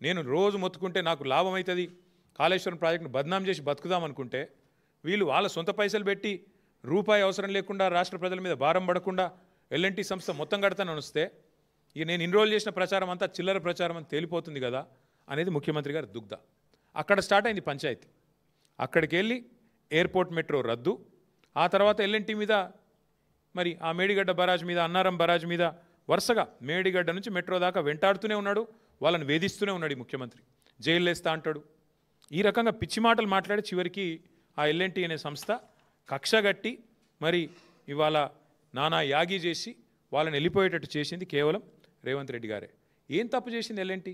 S1: నేను రోజు మొత్తుకుంటే నాకు లాభం అవుతుంది, కాళేశ్వరం ప్రాజెక్టును బద్నాం చేసి బతుకుదాం అనుకుంటే, వీళ్ళు వాళ్ళ సొంత పైసలు పెట్టి రూపాయి అవసరం లేకుండా రాష్ట్ర ప్రజల మీద భారం పడకుండా ఎల్ఎన్టీ సంస్థ మొత్తం కడతానని వస్తే, ఇక నేను ఇన్రోల్ చేసిన ప్రచారం అంతా చిల్లర ప్రచారం అని తేలిపోతుంది కదా అనేది ముఖ్యమంత్రి గారి దుగ్ధ. అక్కడ స్టార్ట్ అయింది పంచాయతీ. అక్కడికి వెళ్ళి ఎయిర్పోర్ట్ మెట్రో రద్దు, ఆ తర్వాత ఎల్ఎన్టీ మీద, మరి ఆ మేడిగడ్డ బరాజ్ మీద, అన్నారం బరాజ్ మీద వరుసగా మేడిగడ్డ నుంచి మెట్రో దాకా వెంటాడుతూనే ఉన్నాడు, వాళ్ళని వేధిస్తూనే ఉన్నాడు ఈ ముఖ్యమంత్రి. జైలు వేస్తా అంటాడు. ఈ రకంగా పిచ్చి మాటలు మాట్లాడి చివరికి ఆ ఎల్ఎన్టీ అనే సంస్థ కక్షగట్టి మరి ఇవాళ నానా యాగి చేసి వాళ్ళని వెళ్ళిపోయేటట్టు చేసింది కేవలం రేవంత్ రెడ్డి గారే. ఏం తప్పు చేసింది ఎల్ఎన్టీ?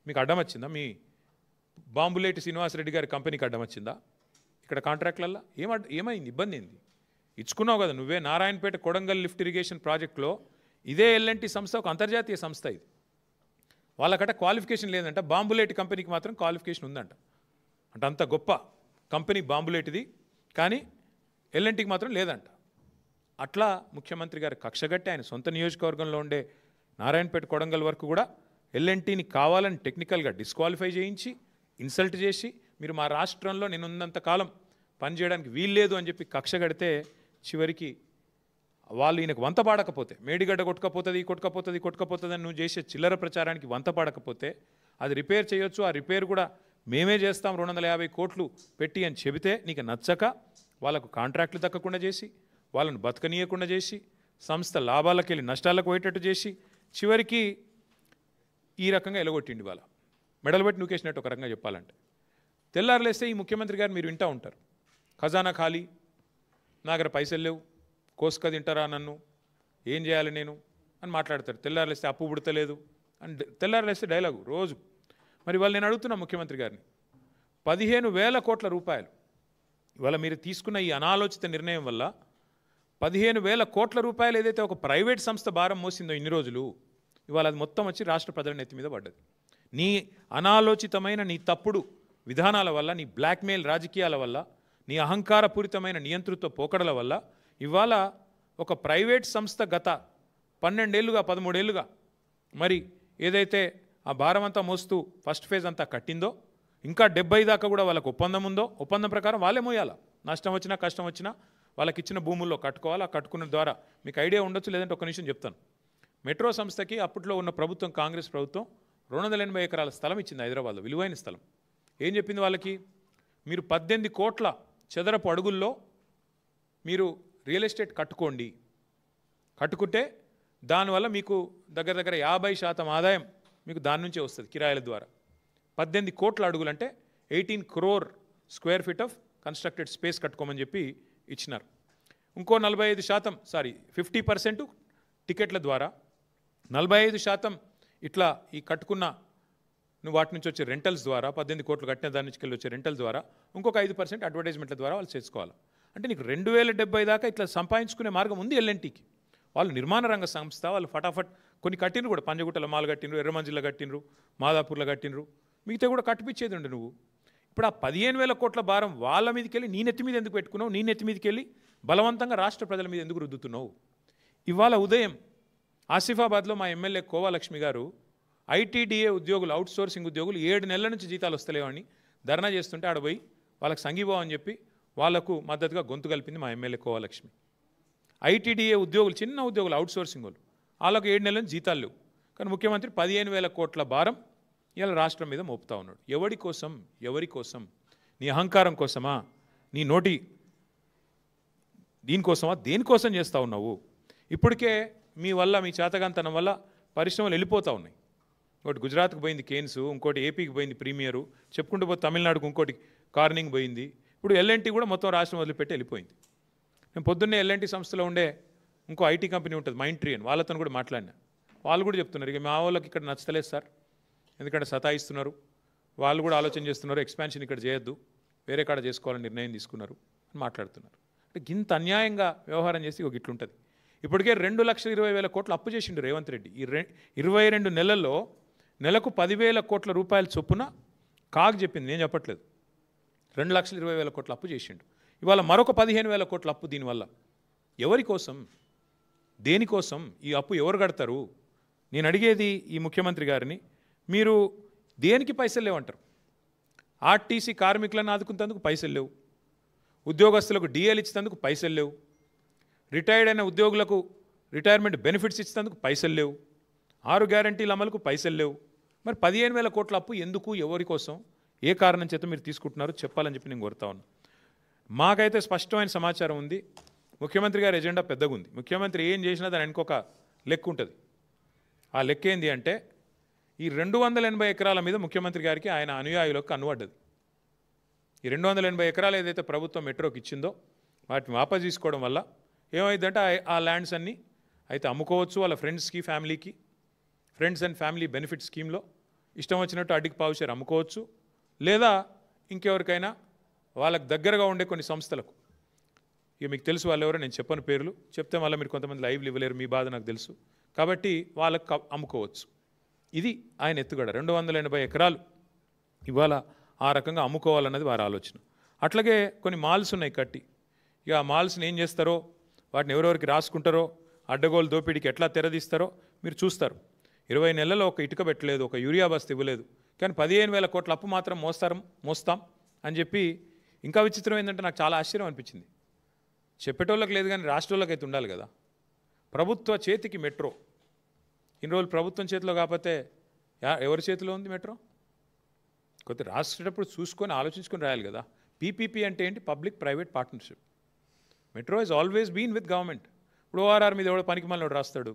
S1: మీకు అడ్డం వచ్చిందా? మీ బాంబులేటి శ్రీనివాసరెడ్డి గారి కంపెనీకి అడ్డం వచ్చిందా? ఇక్కడ కాంట్రాక్ట్లల్లో ఏమైంది? ఇబ్బంది ఏంది? ఇచ్చుకున్నావు కదా నువ్వే. నారాయణపేట కొడంగల్ లిఫ్ట్ ఇరిగేషన్ ప్రాజెక్టులో ఇదే ఎల్ఎన్టీ సంస్థ ఒక అంతర్జాతీయ సంస్థ. ఇది వాళ్ళకట క్వాలిఫికేషన్ లేదంట, బాంబులేటి కంపెనీకి మాత్రం క్వాలిఫికేషన్ ఉందంట. అంటే అంత గొప్ప కంపెనీ బాంబులేటిది, కానీ ఎల్ఎన్టీకి మాత్రం లేదంట. అట్లా ముఖ్యమంత్రి గారు కక్షగట్టి ఆయన సొంత నియోజకవర్గంలో ఉండే నారాయణపేట కొడంగల్ వరకు కూడా ఎల్ఎన్టీని కావాలని టెక్నికల్గా డిస్క్వాలిఫై చేయించి ఇన్సల్ట్ చేసి మీరు మా రాష్ట్రంలో నేనున్నంత కాలం పనిచేయడానికి వీల్లేదు అని చెప్పి కక్షగడితే చివరికి వాళ్ళు ఈయనకు వంత పాడకపోతే, మేడిగడ్డ కొట్టుకపోతుంది అని నువ్వు చేసే చిల్లర ప్రచారానికి వంత పాడకపోతే అది రిపేర్ చేయొచ్చు, ఆ రిపేర్ కూడా మేమే చేస్తాం 250 కోట్లు పెట్టి అని చెబితే నీకు నచ్చక వాళ్ళకు కాంట్రాక్టులు దక్కకుండా చేసి, వాళ్ళను బతకనీయకుండా చేసి, సంస్థ లాభాలకు వెళ్ళి నష్టాలకు పోయేటట్టు చేసి చివరికి ఈ రకంగా ఎలగొట్టిండి. వాళ్ళ మెడలు పెట్టి నూకేసినట్టు ఒక రకంగా చెప్పాలంటే. తెల్లారులేస్తే ఈ ముఖ్యమంత్రి గారు మీరు వింటూ ఉంటారు, ఖజానా ఖాళీ, నా దగ్గర పైసలు లేవు, కోసుక తింటారా నన్ను, ఏం చేయాలి నేను అని మాట్లాడతారు. తెల్లారులేస్తే అప్పు పుడతలేదు అని తెల్లారులేస్తే డైలాగు రోజు. మరి వాళ్ళు నేను అడుగుతున్నా ముఖ్యమంత్రి గారిని, 15,000 కోట్ల రూపాయలు ఇవాళ మీరు తీసుకున్న ఈ అనాలోచిత నిర్ణయం వల్ల 15,000 కోట్ల రూపాయలు ఏదైతే ఒక ప్రైవేట్ సంస్థ భారం మోసిందో ఇన్ని రోజులు, ఇవాళ అది మొత్తం వచ్చి రాష్ట్ర ప్రజల నెత్తి మీద పడ్డది. నీ అనాలోచితమైన, నీ తప్పుడు విధానాల వల్ల, నీ బ్లాక్మెయిల్ రాజకీయాల వల్ల, నీ అహంకారపూరితమైన నియంతృత్వ పోకడల వల్ల ఇవాళ ఒక ప్రైవేట్ సంస్థ గత 12 ఏళ్ళుగా 13 ఏళ్ళుగా మరి ఏదైతే ఆ భారం అంతా మోస్తూ ఫస్ట్ ఫేజ్ అంతా కట్టిందో, ఇంకా 70 దాకా కూడా వాళ్ళకు ఒప్పందం ఉందో, ఒప్పందం ప్రకారం వాళ్ళే మోయాలా. నష్టం వచ్చినా కష్టం వచ్చినా వాళ్ళకి ఇచ్చిన భూముల్లో కట్టుకోవాలి. ఆ కట్టుకున్న ద్వారా మీకు ఐడియా ఉండొచ్చు, లేదంటే ఒక నిమిషం చెప్తాను. మెట్రో సంస్థకి అప్పట్లో ఉన్న ప్రభుత్వం, కాంగ్రెస్ ప్రభుత్వం 280 ఎకరాల స్థలం ఇచ్చింది హైదరాబాద్లో, విలువైన స్థలం. ఏం చెప్పింది వాళ్ళకి? మీరు 18 కోట్ల చదరపు అడుగుల్లో మీరు రియల్ ఎస్టేట్ కట్టుకోండి, కట్టుకుంటే దానివల్ల మీకు దగ్గర దగ్గర 50% ఆదాయం మీకు దాని నుంచే వస్తుంది కిరాయిల ద్వారా. 18 కోట్ల అడుగులు అంటే 18 crore square feet of constructed space కట్టుకోమని చెప్పి ఇచ్చినారు. ఇంకో 50% టికెట్ల ద్వారా, 45% ఇట్లా ఈ కట్టుకున్న నువ్వు వాటి నుంచి వచ్చే రెంటల్స్ ద్వారా, 18 కోట్లు కట్టిన దాని నుంచి వెళ్ళి వచ్చే రెంటల్స్ ద్వారా, ఇంకొక 5% అడ్వర్టైజ్మెంట్ల ద్వారా వాళ్ళు చేసుకోవాలి. అంటే నీకు 2070 దాకా ఇట్లా సంపాదించుకునే మార్గం ఉంది ఎల్ఎన్టీకి. వాళ్ళు నిర్మాణ రంగ సంస్థ, వాళ్ళు ఫటాఫట్ కొన్ని కట్టినరు కూడా, పంజగుట్టల మాల్ కట్టినరు, ఎర్రమంజిల్లో కట్టినరు, మాదాపూర్లో కట్టినరు, మిగతా కూడా కట్టిపించేది ఉండే నువ్వు. ఇప్పుడు ఆ 15,000 కోట్ల భారం వాళ్ళ మీదకి వెళ్ళి నీ నెత్తి మీద ఎందుకు పెట్టుకున్నావు? నీ నెత్తి మీదకి వెళ్ళి బలవంతంగా రాష్ట్ర ప్రజల మీద ఎందుకు రుద్దుతున్నావు? ఇవాళ ఉదయం ఆసిఫాబాద్లో మా ఎమ్మెల్యే కోవాలక్ష్మి గారు ఐటీడీఏ ఉద్యోగులు, అవుట్సోర్సింగ్ ఉద్యోగులు 7 నెలల నుంచి జీతాలు వస్తలేవని ధర్నా చేస్తుంటే ఆడపోయి వాళ్ళకి సంఘీభావం అని చెప్పి వాళ్లకు మద్దతుగా గొంతు కలిపింది మా ఎమ్మెల్యే కోవాలక్ష్మి. ఐటీడీఏ ఉద్యోగులు, చిన్న ఉద్యోగులు, అవుట్సోర్సింగ్ వాళ్ళు, వాళ్ళకు 7 నెలల నుంచి జీతాలు లేవు. కానీ ముఖ్యమంత్రి 15,000 కోట్ల భారం ఇలా రాష్ట్రం మీద మోపుతా ఉన్నాడు. ఎవరి కోసం? ఎవరి కోసం? నీ అహంకారం కోసమా? నీ నోటి దీనికోసమా? దేనికోసం చేస్తూ ఉన్నావు? ఇప్పటికే మీ వల్ల, మీ చేతగాంతనం వల్ల పరిశ్రమలు వెళ్ళిపోతూ ఉన్నాయి. ఇంకోటి గుజరాత్కి పోయింది కేన్స్, ఇంకోటి ఏపీకి పోయింది ప్రీమియరు, చెప్పుకుంటూ పోతే తమిళనాడుకు ఇంకోటి కార్నింగ్ పోయింది. ఇప్పుడు ఎల్ఎన్టీ కూడా మొత్తం రాష్ట్రం వదిలిపెట్టి వెళ్ళిపోయింది. నేను పొద్దున్నే ఎల్ఎన్టీ సంస్థలో ఉండే ఇంకో ఐటీ కంపెనీ ఉంటుంది మైంట్రీ అని, వాళ్ళతో కూడా మాట్లాడినా. వాళ్ళు కూడా చెప్తున్నారు, ఇక మా వాళ్ళకి ఇక్కడ నచ్చలేదు సార్, ఎందుకంటే సతాయిస్తున్నారు, వాళ్ళు కూడా ఆలోచన చేస్తున్నారు, ఎక్స్పాన్షన్ ఇక్కడ చేయొద్దు, వేరే కాడ చేసుకోవాలని నిర్ణయం తీసుకున్నారు అని మాట్లాడుతున్నారు. అంటే ఇంత అన్యాయంగా వ్యవహారం చేసి ఒక ఇట్లుంటుంది. ఇప్పటికే 2,20,000 కోట్లు అప్పు చేసిండు రేవంత్ రెడ్డి. ఈ 22 నెలల్లో నెలకు 10,000 కోట్ల రూపాయల చొప్పున కాగ్ చెప్పింది, నేను చెప్పట్లేదు. 2,20,000 కోట్ల అప్పు చేసిండు. ఇవాళ మరొక 15,000 కోట్ల అప్పు. దీనివల్ల ఎవరి కోసం? దేనికోసం? ఈ అప్పు ఎవరు కడతారు? నేను అడిగేది ఈ ముఖ్యమంత్రి గారిని, మీరు దేనికి పైసలు లేవంటారు? ఆర్టీసీ కార్మికులను ఆదుకునేందుకు పైసలు లేవు, ఉద్యోగస్తులకు డిఏలు ఇచ్చేందుకు పైసలు లేవు, రిటైర్డ్ అయిన ఉద్యోగులకు రిటైర్మెంట్ బెనిఫిట్స్ ఇచ్చేందుకు పైసలు లేవు, 6 గ్యారంటీల అమలుకు పైసలు లేవు. మరి 15,000 కోట్ల అప్పు ఎందుకు? ఎవరి కోసం? ఏ కారణం చేత మీరు తీసుకుంటున్నారో చెప్పాలని చెప్పి నేను కోరుతా ఉన్నాను. మాకైతే స్పష్టమైన సమాచారం ఉంది. ముఖ్యమంత్రి గారి ఎజెండా పెద్దగా ఉంది. ముఖ్యమంత్రి ఏం చేసినా దాని ఇంకొక లెక్క ఉంటుంది. ఆ లెక్క ఏంది అంటే ఈ 280 ఎకరాల మీద ముఖ్యమంత్రి గారికి ఆయన అనుయాయులకు కన్నుపడ్డది. ఈ 280 ఎకరాలు ఏదైతే ప్రభుత్వం మెట్రోకి ఇచ్చిందో వాటిని వాపసు తీసుకోవడం వల్ల ఏమైందంటే ఆ ల్యాండ్స్ అన్నీ అయితే అమ్ముకోవచ్చు. వాళ్ళ ఫ్రెండ్స్కి, ఫ్యామిలీకి, ఫ్రెండ్స్ అండ్ ఫ్యామిలీ బెనిఫిట్ స్కీమ్లో ఇష్టం వచ్చినట్టు అడ్డికి పావుషేర్ అమ్ముకోవచ్చు. లేదా ఇంకెవరికైనా వాళ్ళకు దగ్గరగా ఉండే కొన్ని సంస్థలకు, ఇక మీకు తెలుసు వాళ్ళు ఎవరో, నేను చెప్పని పేర్లు చెప్తే మళ్ళీ మీరు కొంతమంది లైవ్లు ఇవ్వలేరు, మీ బాధ నాకు తెలుసు, కాబట్టి వాళ్ళకు అమ్ముకోవచ్చు. ఇది ఆయన ఎత్తుగడ. 280 ఎకరాలు ఇవాళ ఆ రకంగా అమ్ముకోవాలన్నది వారి ఆలోచన. అట్లాగే కొన్ని మాల్స్ ఉన్నాయి కట్టి. ఇక ఆ మాల్స్ని ఏం చేస్తారో, వాటిని ఎవరెవరికి రాసుకుంటారో, అడ్డగోలు దోపిడీకి ఎట్లా తెరదీస్తారో మీరు చూస్తారు. 20 నెలల్లో ఒక ఇటుక పెట్టలేదు, ఒక యూరియా బస్తా ఇవ్వలేదు, కానీ 15,000 కోట్ల అప్పు మాత్రం మోస్తాం అని చెప్పి. ఇంకా విచిత్రం ఏంటంటే నాకు చాలా ఆశ్చర్యం అనిపించింది. చెప్పేటోళ్ళకి లేదు కానీ రాష్ట్రాలకు అయితే ఉండాలి కదా. ప్రభుత్వ చేతికి మెట్రో ఇన్ని రోజులు ప్రభుత్వం చేతిలో కాకపోతే ఎవరి చేతిలో ఉంది మెట్రో? కొద్ది రాసేటప్పుడు చూసుకొని ఆలోచించుకొని రాయాలి కదా. పీపీపీ అంటే ఏంటి? Public private partnership. Metro is always been with government. ఇప్పుడు ఓఆర్ఆర్ మీద ఎవడో పనికి మళ్ళీ రాస్తాడు,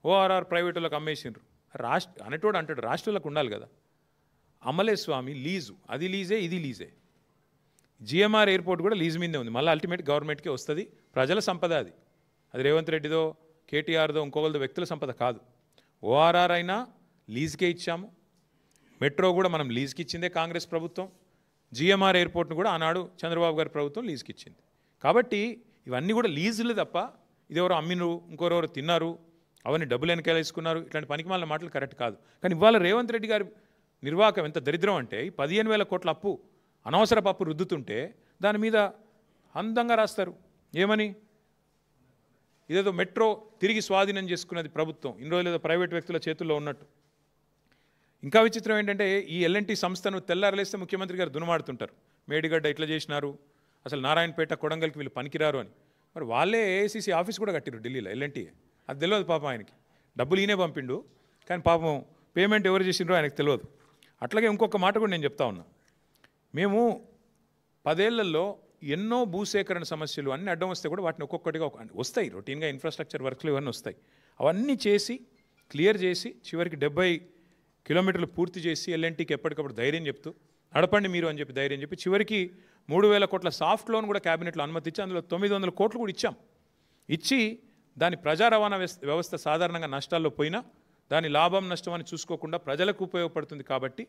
S1: ఓఆర్ఆర్ ప్రైవేట్ వాళ్ళకి అమ్మేసిండ్రు, అనేటోడు అంటాడు రాష్ట్రాలకు ఉండాలి కదా. అమలే స్వామి లీజు, అది లీజే ఇది లీజే. జిఎంఆర్ ఎయిర్పోర్ట్ కూడా లీజ్ మీదే ఉంది, మళ్ళీ అల్టిమేట్ గవర్నమెంట్కే వస్తుంది. ప్రజల సంపద అది. అది రేవంత్ రెడ్డిదో, కేటీఆర్దో, ఇంకొకరిదో వ్యక్తుల సంపద కాదు. ఓఆర్ఆర్ అయినా లీజ్కే ఇచ్చాము, మెట్రో కూడా మనం లీజ్కి ఇచ్చిందే కాంగ్రెస్ ప్రభుత్వం, జిఎంఆర్ ఎయిర్పోర్ట్ను కూడా ఆనాడు చంద్రబాబు గారి ప్రభుత్వం లీజ్కి ఇచ్చింది. కాబట్టి ఇవన్నీ కూడా లీజులు తప్ప ఇదెవరో అమ్మినరు, ఇంకొరెవరు తిన్నారు, అవన్నీ డబ్బులు వెనకాలేసుకున్నారు, ఇట్లాంటి పనికిమాలిన మాటలు కరెక్ట్ కాదు. కానీ ఇవాళ రేవంత్ రెడ్డి గారి నిర్వాహకం ఎంత దరిద్రం అంటే, 15,000 కోట్ల అప్పు, అనవసరపు అప్పు రుద్దుతుంటే దాని మీద అందంగా రాస్తారు ఏమని, ఇదేదో మెట్రో తిరిగి స్వాధీనం చేసుకున్నది ప్రభుత్వం, ఇన్ని రోజులు ఏదో ప్రైవేట్ వ్యక్తుల చేతుల్లో ఉన్నట్టు. ఇంకా విచిత్రం ఏంటంటే ఈ ఎల్ఎన్టీ సంస్థను తెల్లారలేస్తే ముఖ్యమంత్రి గారు దునమాడుతుంటారు. మేడిగడ్డ ఇట్లా చేసినారు, అసలు నారాయణపేట, కొడంగల్కి వీళ్ళు పనికిరారు అని. మరి వాళ్ళే ఏఐసీసీ ఆఫీస్ కూడా కట్టిరు ఢిల్లీలో ఎల్ఎన్టీ. అది తెలియదు పాపం ఆయనకి. డబ్బులు ఈయనే పంపిండు కానీ పాపం పేమెంట్ ఎవరు చేసిండ్రో ఆయనకు తెలియదు. అట్లాగే ఇంకొక మాట కూడా నేను చెప్తా ఉన్నా. మేము 10 ఏళ్లలో ఎన్నో భూసేకరణ సమస్యలు అన్నీ అడ్డం వస్తే కూడా వాటిని ఒక్కొక్కటిగా వస్తాయి, రొటీన్గా ఇన్ఫ్రాస్ట్రక్చర్ వర్క్లు ఇవన్నీ వస్తాయి. అవన్నీ చేసి క్లియర్ చేసి చివరికి 70 కిలోమీటర్లు పూర్తి చేసి ఎల్ఎన్టీకి ఎప్పటికప్పుడు ధైర్యం చెప్తూ నడపండి మీరు అని చెప్పి ధైర్యం చెప్పి చివరికి 3,000 కోట్ల సాఫ్ట్ లోన్ కూడా క్యాబినెట్లో అనుమతి ఇచ్చి అందులో 900 కోట్లు కూడా ఇచ్చి దాని ప్రజా రవాణా వ్యవస్థ సాధారణంగా నష్టాల్లో పోయినా దాని లాభం నష్టం అని చూసుకోకుండా ప్రజలకు ఉపయోగపడుతుంది. కాబట్టి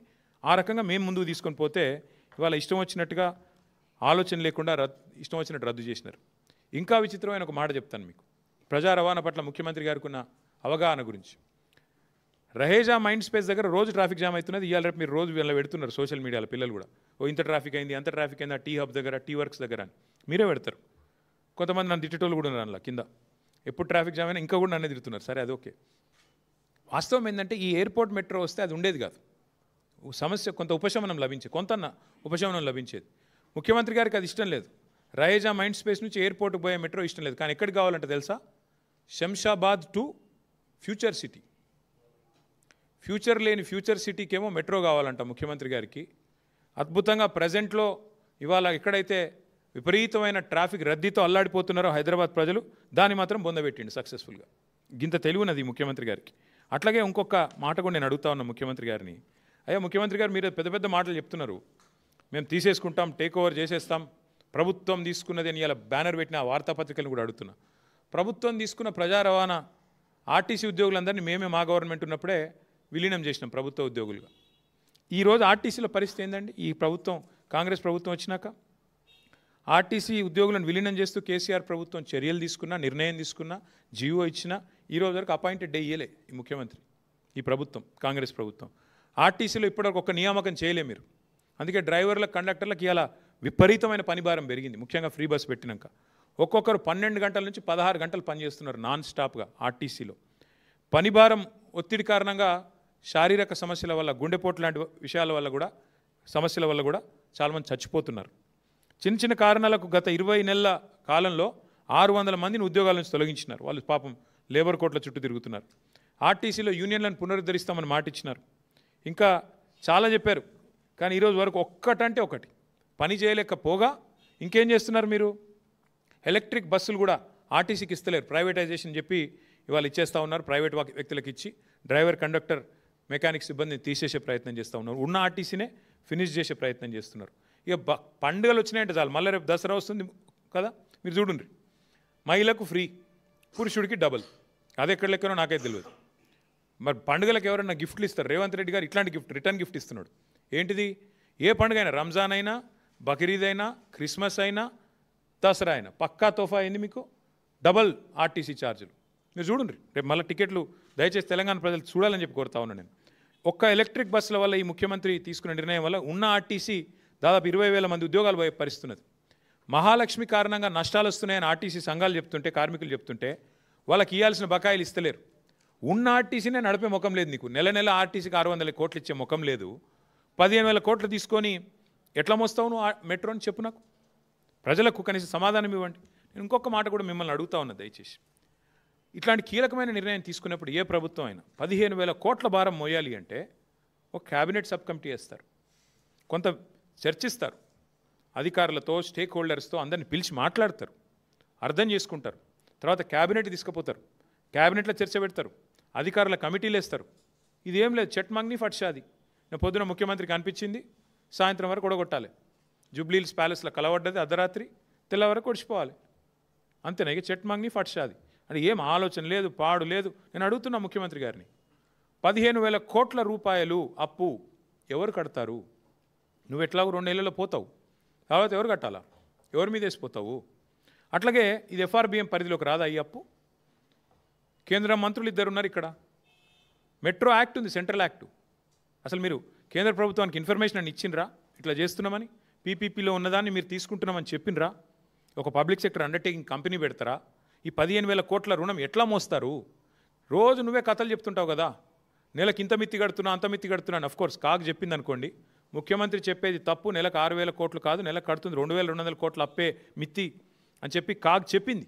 S1: ఆ రకంగా మేము ముందుకు తీసుకొని పోతే ఇవాళ ఇష్టం వచ్చినట్టుగా ఆలోచన లేకుండా ఇష్టం వచ్చినట్టు రద్దు చేసినారు. ఇంకా విచిత్రమైన ఒక మాట చెప్తాను మీకు ప్రజా రవాణా పట్ల ముఖ్యమంత్రి గారికి ఉన్న అవగాహన గురించి. రహేజా మైండ్ స్పేస్ దగ్గర రోజు ట్రాఫిక్ జామ్ అవుతున్నది. ఇవాళ రేపు మీరు రోజు వీళ్ళ పెడుతున్నారు సోషల్ మీడియాలో, పిల్లలు కూడా ఇంత ట్రాఫిక్ అయింది అంత ట్రాఫిక్ అయింది, ఆ టీ హబ్ దగ్గర, టీ వర్క్స్ దగ్గర అని మీరే పెడతారు. కొంతమంది నన్ను తిట్టేటోళ్ళు కూడా ఉన్నారు అందులో కింద, ఎప్పుడు ట్రాఫిక్ జామ్ అయినా ఇంకా కూడా నన్నే తిడుతున్నారు. సరే అది ఓకే. వాస్తవం ఏంటంటే ఈ ఎయిర్పోర్ట్ మెట్రో వస్తే అది ఉండేది కాదు, సమస్య కొంత ఉపశమనం లభించేది. ముఖ్యమంత్రి గారికి అది ఇష్టం లేదు. రహేజా మైండ్ స్పేస్ నుంచి ఎయిర్పోర్ట్కి పోయే మెట్రో ఇష్టం లేదు. కానీ ఎక్కడికి కావాలంటే తెలుసా? Shamshabad to future city. Future లేని ఫ్యూచర్ సిటీకేమో మెట్రో కావాలంట ముఖ్యమంత్రి గారికి. అద్భుతంగా ప్రజెంట్లో ఇవాళ ఎక్కడైతే విపరీతమైన ట్రాఫిక్ రద్దీతో అల్లాడిపోతున్నారో హైదరాబాద్ ప్రజలు, దాన్ని మాత్రం బొందబెట్టిండు సక్సెస్ఫుల్గా. గింత తెలివినది ముఖ్యమంత్రి గారికి. అట్లాగే ఇంకొక మాట కూడా నేను అడుగుతా ఉన్నా ముఖ్యమంత్రి గారిని. అయ్యా ముఖ్యమంత్రి గారు, మీరు పెద్ద పెద్ద మాటలు చెప్తున్నారు, మేము తీసేసుకుంటాం, టేక్ ఓవర్ చేసేస్తాం, ప్రభుత్వం తీసుకున్నది అని ఇలా బ్యానర్ పెట్టిన ఆ వార్తాపత్రికలను కూడా అడుగుతున్నా. ప్రభుత్వం తీసుకున్న ప్రజా రవాణా ఆర్టీసీ ఉద్యోగులందరినీ మేమే మా గవర్నమెంట్ ఉన్నప్పుడే విలీనం చేసినాం ప్రభుత్వ ఉద్యోగులుగా. ఈరోజు ఆర్టీసీలో పరిస్థితి ఏందండి? ఈ ప్రభుత్వం, కాంగ్రెస్ ప్రభుత్వం వచ్చినాక ఆర్టీసీ ఉద్యోగులను విలీనం చేస్తూ కేసీఆర్ ప్రభుత్వం చర్యలు తీసుకున్నా, నిర్ణయం తీసుకున్నా, జీవో ఇచ్చినా ఈరోజు వరకు అపాయింటెడ్ డే ఇయ్యలే ఈ ముఖ్యమంత్రి, ఈ ప్రభుత్వం, కాంగ్రెస్ ప్రభుత్వం. ఆర్టీసీలో ఇప్పటివరకు ఒక నియామకం చేయలే మీరు. అందుకే డ్రైవర్లకు, కండక్టర్లకు ఇలా విపరీతమైన పనిభారం పెరిగింది, ముఖ్యంగా ఫ్రీ బస్ పెట్టినాక. ఒక్కొక్కరు 12 గంటల నుంచి 16 గంటలు పనిచేస్తున్నారు నాన్ స్టాప్గా ఆర్టీసీలో. పనిభారం, ఒత్తిడి కారణంగా శారీరక సమస్యల వల్ల, గుండెపోటు లాంటి విషయాల వల్ల కూడా, సమస్యల వల్ల కూడా చాలామంది చచ్చిపోతున్నారు. చిన్న చిన్న కారణాలకు గత 20 నెలల కాలంలో 600 మందిని ఉద్యోగాల నుంచి తొలగించినారు. వాళ్ళు పాపం లేబర్ కోర్టుల చుట్టూ తిరుగుతున్నారు. ఆర్టీసీలో యూనియన్లను పునరుద్ధరిస్తామని మాట ఇచ్చినారు. ఇంకా చాలా చెప్పారు. కానీ ఈరోజు వరకు ఒక్కటంటే ఒకటి పని చేయలేకపోగా ఇంకేం చేస్తున్నారు మీరు? ఎలక్ట్రిక్ బస్సులు కూడా ఆర్టీసీకి ఇస్తలేరు, ప్రైవేటైజేషన్ చెప్పి ఇవాళ ఇచ్చేస్తూ ఉన్నారు. ప్రైవేట్ వ్యక్తులకు ఇచ్చి డ్రైవర్, కండక్టర్, మెకానిక్ సిబ్బందిని తీసేసే ప్రయత్నం చేస్తూ ఉన్నారు. ఉన్న ఆర్టీసీనే ఫినిష్ చేసే ప్రయత్నం చేస్తున్నారు. ఇక పండుగలు వచ్చినాయంటే చాలు, మళ్ళీ రేపు దసరా వస్తుంది కదా, మీరు చూడండి, మహిళకు ఫ్రీ, పురుషుడికి డబుల్. అది ఎక్కడ లెక్కనో నాకైతే తెలియదు. మరి పండుగలకు ఎవరైనా గిఫ్ట్లు ఇస్తారు? రేవంత్ రెడ్డి గారు ఇట్లాంటి గిఫ్ట్, రిటర్న్ గిఫ్ట్ ఇస్తున్నాడు. ఏంటిది? ఏ పండుగ అయినా, రంజాన్ అయినా, బక్రీద్ అయినా, క్రిస్మస్ అయినా, దసరా అయినా పక్కా తోఫా అయింది మీకు, డబల్ ఆర్టీసీ ఛార్జీలు. మీరు చూడండి, రేపు మళ్ళీ టికెట్లు దయచేసి తెలంగాణ ప్రజలు చూడాలని చెప్పి కోరుతా ఉన్నాను నేను. ఒక్క ఎలక్ట్రిక్ బస్సుల వల్ల ఈ ముఖ్యమంత్రి తీసుకున్న నిర్ణయం వల్ల ఉన్న ఆర్టీసీ దాదాపు 20,000 మంది ఉద్యోగాలు పోయే పరిస్థితున్నది. మహాలక్ష్మి కారణంగా నష్టాలు వస్తున్నాయని ఆర్టీసీ సంఘాలు చెప్తుంటే, కార్మికులు చెప్తుంటే వాళ్ళకి ఇవ్వాల్సిన బకాయిలు ఇస్తలేరు. ఉన్న ఆర్టీసీనే నడిపే ముఖం లేదు నీకు. నెల నెల ఆర్టీసీకి 600 కోట్లు ఇచ్చే ముఖం లేదు. 15,000 కోట్లు తీసుకొని ఎట్లా మోస్తావు నువ్వు మెట్రోని? చెప్పు నాకు. ప్రజలకు కనీసం సమాధానం ఇవ్వండి. నేను ఇంకొక మాట కూడా మిమ్మల్ని అడుగుతా ఉన్నా దయచేసి. ఇట్లాంటి కీలకమైన నిర్ణయం తీసుకున్నప్పుడు ఏ ప్రభుత్వం అయినా 15,000 కోట్ల భారం మోయాలి అంటే ఒక క్యాబినెట్ సబ్ కమిటీ వేస్తారు, కొంత చర్చిస్తారు, అధికారులతో, స్టేక్ హోల్డర్స్తో అందరిని పిలిచి మాట్లాడతారు, అర్థం చేసుకుంటారు. తర్వాత క్యాబినెట్ తీసుకుపోతారు, క్యాబినెట్లో చర్చ పెడతారు, అధికారుల కమిటీలు వేస్తారు. ఇదేం లేదు, చెట్ మంగ్ని ఫట్షాది. నేను పొద్దున ముఖ్యమంత్రికి అనిపించింది, సాయంత్రం వరకు ఒడగొట్టాలి. జూబ్లీహిల్స్ ప్యాలెస్లో కలవడ్డది, అర్ధరాత్రి తెల్లవరకు ఒడిచిపోవాలి. అంతేనా? ఇక చెట్ మంగ్ని ఫట్షాది అంటే ఏం ఆలోచన లేదు, పాడు లేదు. నేను అడుగుతున్నా ముఖ్యమంత్రి గారిని, 15,000 కోట్ల రూపాయలు అప్పు ఎవరు కడతారు? నువ్వు ఎట్లాగో 2 నెలల్లో పోతావు, తర్వాత ఎవరు కట్టాలా? ఎవరి మీద వేసిపోతావు? అట్లాగే ఇది ఎఫ్ఆర్బిఎం పరిధిలోకి రాదా ఈ అప్పు? కేంద్ర మంత్రులు 2 ఉన్నారు ఇక్కడ. మెట్రో యాక్ట్ ఉంది, సెంట్రల్ యాక్టు. అసలు మీరు కేంద్ర ప్రభుత్వానికి ఇన్ఫర్మేషన్ అని ఇచ్చిండ్రా ఇట్లా చేస్తున్నామని? పీపీపీలో ఉన్నదాన్ని మీరు తీసుకుంటున్నామని చెప్పినరా? ఒక పబ్లిక్ సెక్టర్ అండర్టేకింగ్ కంపెనీ పెడతారా? ఈ 15,000 కోట్ల రుణం ఎట్లా మోస్తారు? రోజు నువ్వే కథలు చెప్తుంటావు కదా, నెలకు ఇంత మిత్తి కడుతున్నా, అంత మిత్తి కడుతున్నాను. అఫ్కోర్స్ కాగ్ చెప్పింది అనుకోండి, ముఖ్యమంత్రి చెప్పేది తప్పు. నెలకు 6,000 కోట్లు కాదు, నెలకు కడుతుంది 2,200 కోట్ల అప్పే మిత్తి అని చెప్పి కాగ్ చెప్పింది.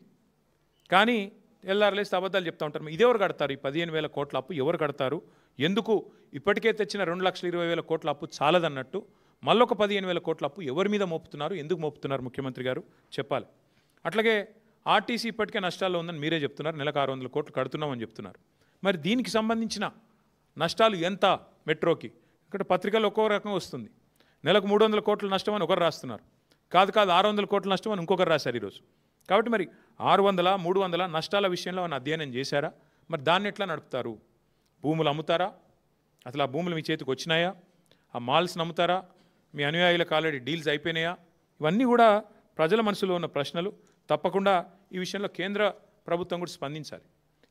S1: కానీ ఎల్లారలేసి అబద్ధాలు చెప్తా ఉంటారు. ఇది ఎవరు కడతారు? ఈ 15,000 కోట్ల అప్పు ఎవరు కడతారు? ఎందుకు ఇప్పటికే తెచ్చిన 2,20,000 కోట్ల అప్పు చాలదన్నట్టు మళ్ళొక 15,000 కోట్ల అప్పు ఎవరి మీద మోపుతున్నారు? ఎందుకు మోపుతున్నారు? ముఖ్యమంత్రి గారు చెప్పాలి. అట్లాగే ఆర్టీసీ ఇప్పటికే నష్టాల్లో ఉందని మీరే చెప్తున్నారు, నెలకు 600 కోట్లు కడుతున్నామని చెప్తున్నారు. మరి దీనికి సంబంధించిన నష్టాలు ఎంత మెట్రోకి? ఇక్కడ పత్రికలు ఒక్కో రకంగా వస్తుంది. నెలకు 300 కోట్ల నష్టం అని ఒకరు రాస్తున్నారు, కాదు 600 కోట్ల నష్టం అని ఇంకొకరు రాశారు ఈరోజు. కాబట్టి మరి 600, 300 నష్టాల విషయంలో అని అధ్యయనం చేశారా? మరి దాన్ని ఎట్లా నడుపుతారు? భూములు అమ్ముతారా? అసలు ఆ భూములు మీ చేతికి వచ్చినాయా? ఆ మాల్స్ని అమ్ముతారా? మీ అనుయాయులకు ఆల్రెడీ డీల్స్ అయిపోయినాయా? ఇవన్నీ కూడా ప్రజల మనసులో ఉన్న ప్రశ్నలు. తప్పకుండా ఈ విషయంలో కేంద్ర ప్రభుత్వం కూడా స్పందించాలి.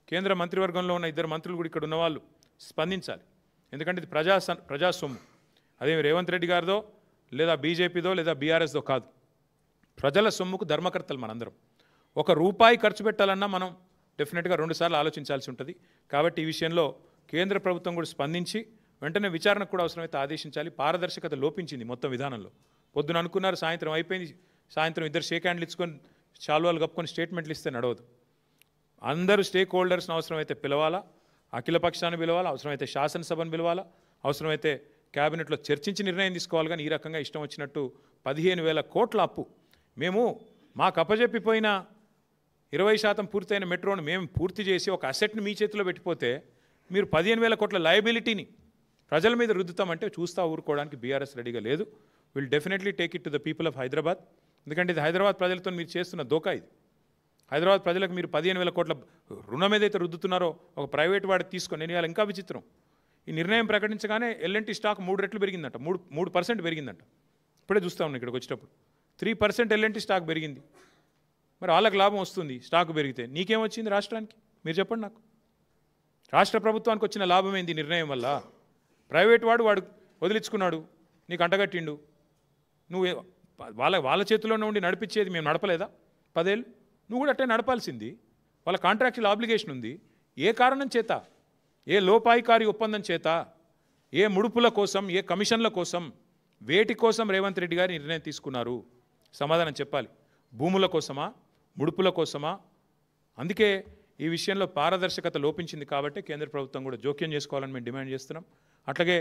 S1: కేంద్ర మంత్రివర్గంలో ఉన్న 2 మంత్రులు కూడా ఇక్కడ ఉన్నవాళ్ళు స్పందించాలి. ఎందుకంటే ఇది ప్రజా సొమ్ము. అదేమి రేవంత్ రెడ్డి గారిదో, లేదా బీజేపీదో, లేదా బీఆర్ఎస్దో కాదు. ప్రజల సొమ్ముకు ధర్మకర్తలు మనందరం. 1 రూపాయి ఖర్చు పెట్టాలన్నా మనం డెఫినెట్గా 2 సార్లు ఆలోచించాల్సి ఉంటుంది. కాబట్టి ఈ విషయంలో కేంద్ర ప్రభుత్వం కూడా స్పందించి వెంటనే విచారణకు కూడా అవసరమైతే ఆదేశించాలి. పారదర్శకత లోపించింది మొత్తం విధానంలో. పొద్దున అనుకున్నారు, సాయంత్రం అయిపోయింది. సాయంత్రం 2 షేక్ హ్యాండ్లు ఇచ్చుకొని శాలువాలు కప్పుకొని స్టేట్మెంట్లు ఇస్తే నడవదు. అందరూ స్టేక్ హోల్డర్స్ని అవసరమైతే పిలవాలా, అఖిలపక్షాన్ని పిలవాలా, అవసరమైతే శాసనసభను పిలవాలా, అవసరమైతే క్యాబినెట్లో చర్చించి నిర్ణయం తీసుకోవాలి. కానీ ఈ రకంగా ఇష్టం వచ్చినట్టు 15,000 కోట్ల అప్పు మేము మాకు అప్పజెప్పిపోయిన 20% పూర్తయిన మెట్రోను మేము పూర్తి చేసి ఒక అసెట్ని మీ చేతిలో పెట్టిపోతే మీరు 15,000 కోట్ల లయబిలిటీని ప్రజల మీద రుద్దుతామంటే చూస్తా ఊరుకోవడానికి బీఆర్ఎస్ రెడీగా లేదు. Will definitely take it to the people of Hyderabad. ఎందుకంటే ఇది హైదరాబాద్ ప్రజలతో మీరు చేస్తున్న దోకా. ఇది హైదరాబాద్ ప్రజలకు మీరు 15,000 కోట్ల రుణం ఏదైతే రుద్దుతున్నారో ఒక ప్రైవేట్ వాడి తీసుకొని, నేను ఇవాళ ఇంకా విచిత్రం, ఈ నిర్ణయం ప్రకటించగానే ఎల్ఎన్టీ స్టాక్ 3 రెట్లు పెరిగిందంట, 3% పెరిగిందంట. ఇప్పుడే చూస్తా ఉన్నాను ఇక్కడికి వచ్చేటప్పుడు 3% ఎల్ఎన్టీ స్టాక్ పెరిగింది. మరి వాళ్ళకి లాభం వస్తుంది స్టాక్ పెరిగితే, నీకేమొచ్చింది రాష్ట్రానికి? మీరు చెప్పండి నాకు. రాష్ట్ర ప్రభుత్వానికి వచ్చిన లాభం ఏంది నిర్ణయం వల్ల? ప్రైవేట్ వాడు వదిలించుకున్నాడు, నీకు అంటగట్టిండు, నువ్వు వాళ్ళ చేతిలోనే ఉండి నడిపించేది మేము నడపలేదా 10 ఏళ్ళు? నువ్వు కూడా అట్టే నడపాల్సింది. వాళ్ళ కాంట్రాక్చువల్ ఆబ్లిగేషన్ ఉంది. ఏ కారణం చేత, ఏ లోపాయికారి ఒప్పందం చేత, ఏ ముడుపుల కోసం, ఏ కమిషన్ల కోసం, వేటి కోసం రేవంత్ రెడ్డి గారి నిర్ణయం తీసుకున్నారు? సమాధానం చెప్పాలి. భూముల కోసమా, ముడుపుల కోసమా? అందుకే ఈ విషయంలో పారదర్శకత లోపించింది కాబట్టి కేంద్ర ప్రభుత్వం కూడా జోక్యం చేసుకోవాలని మేము డిమాండ్ చేస్తున్నాం. అట్లాగే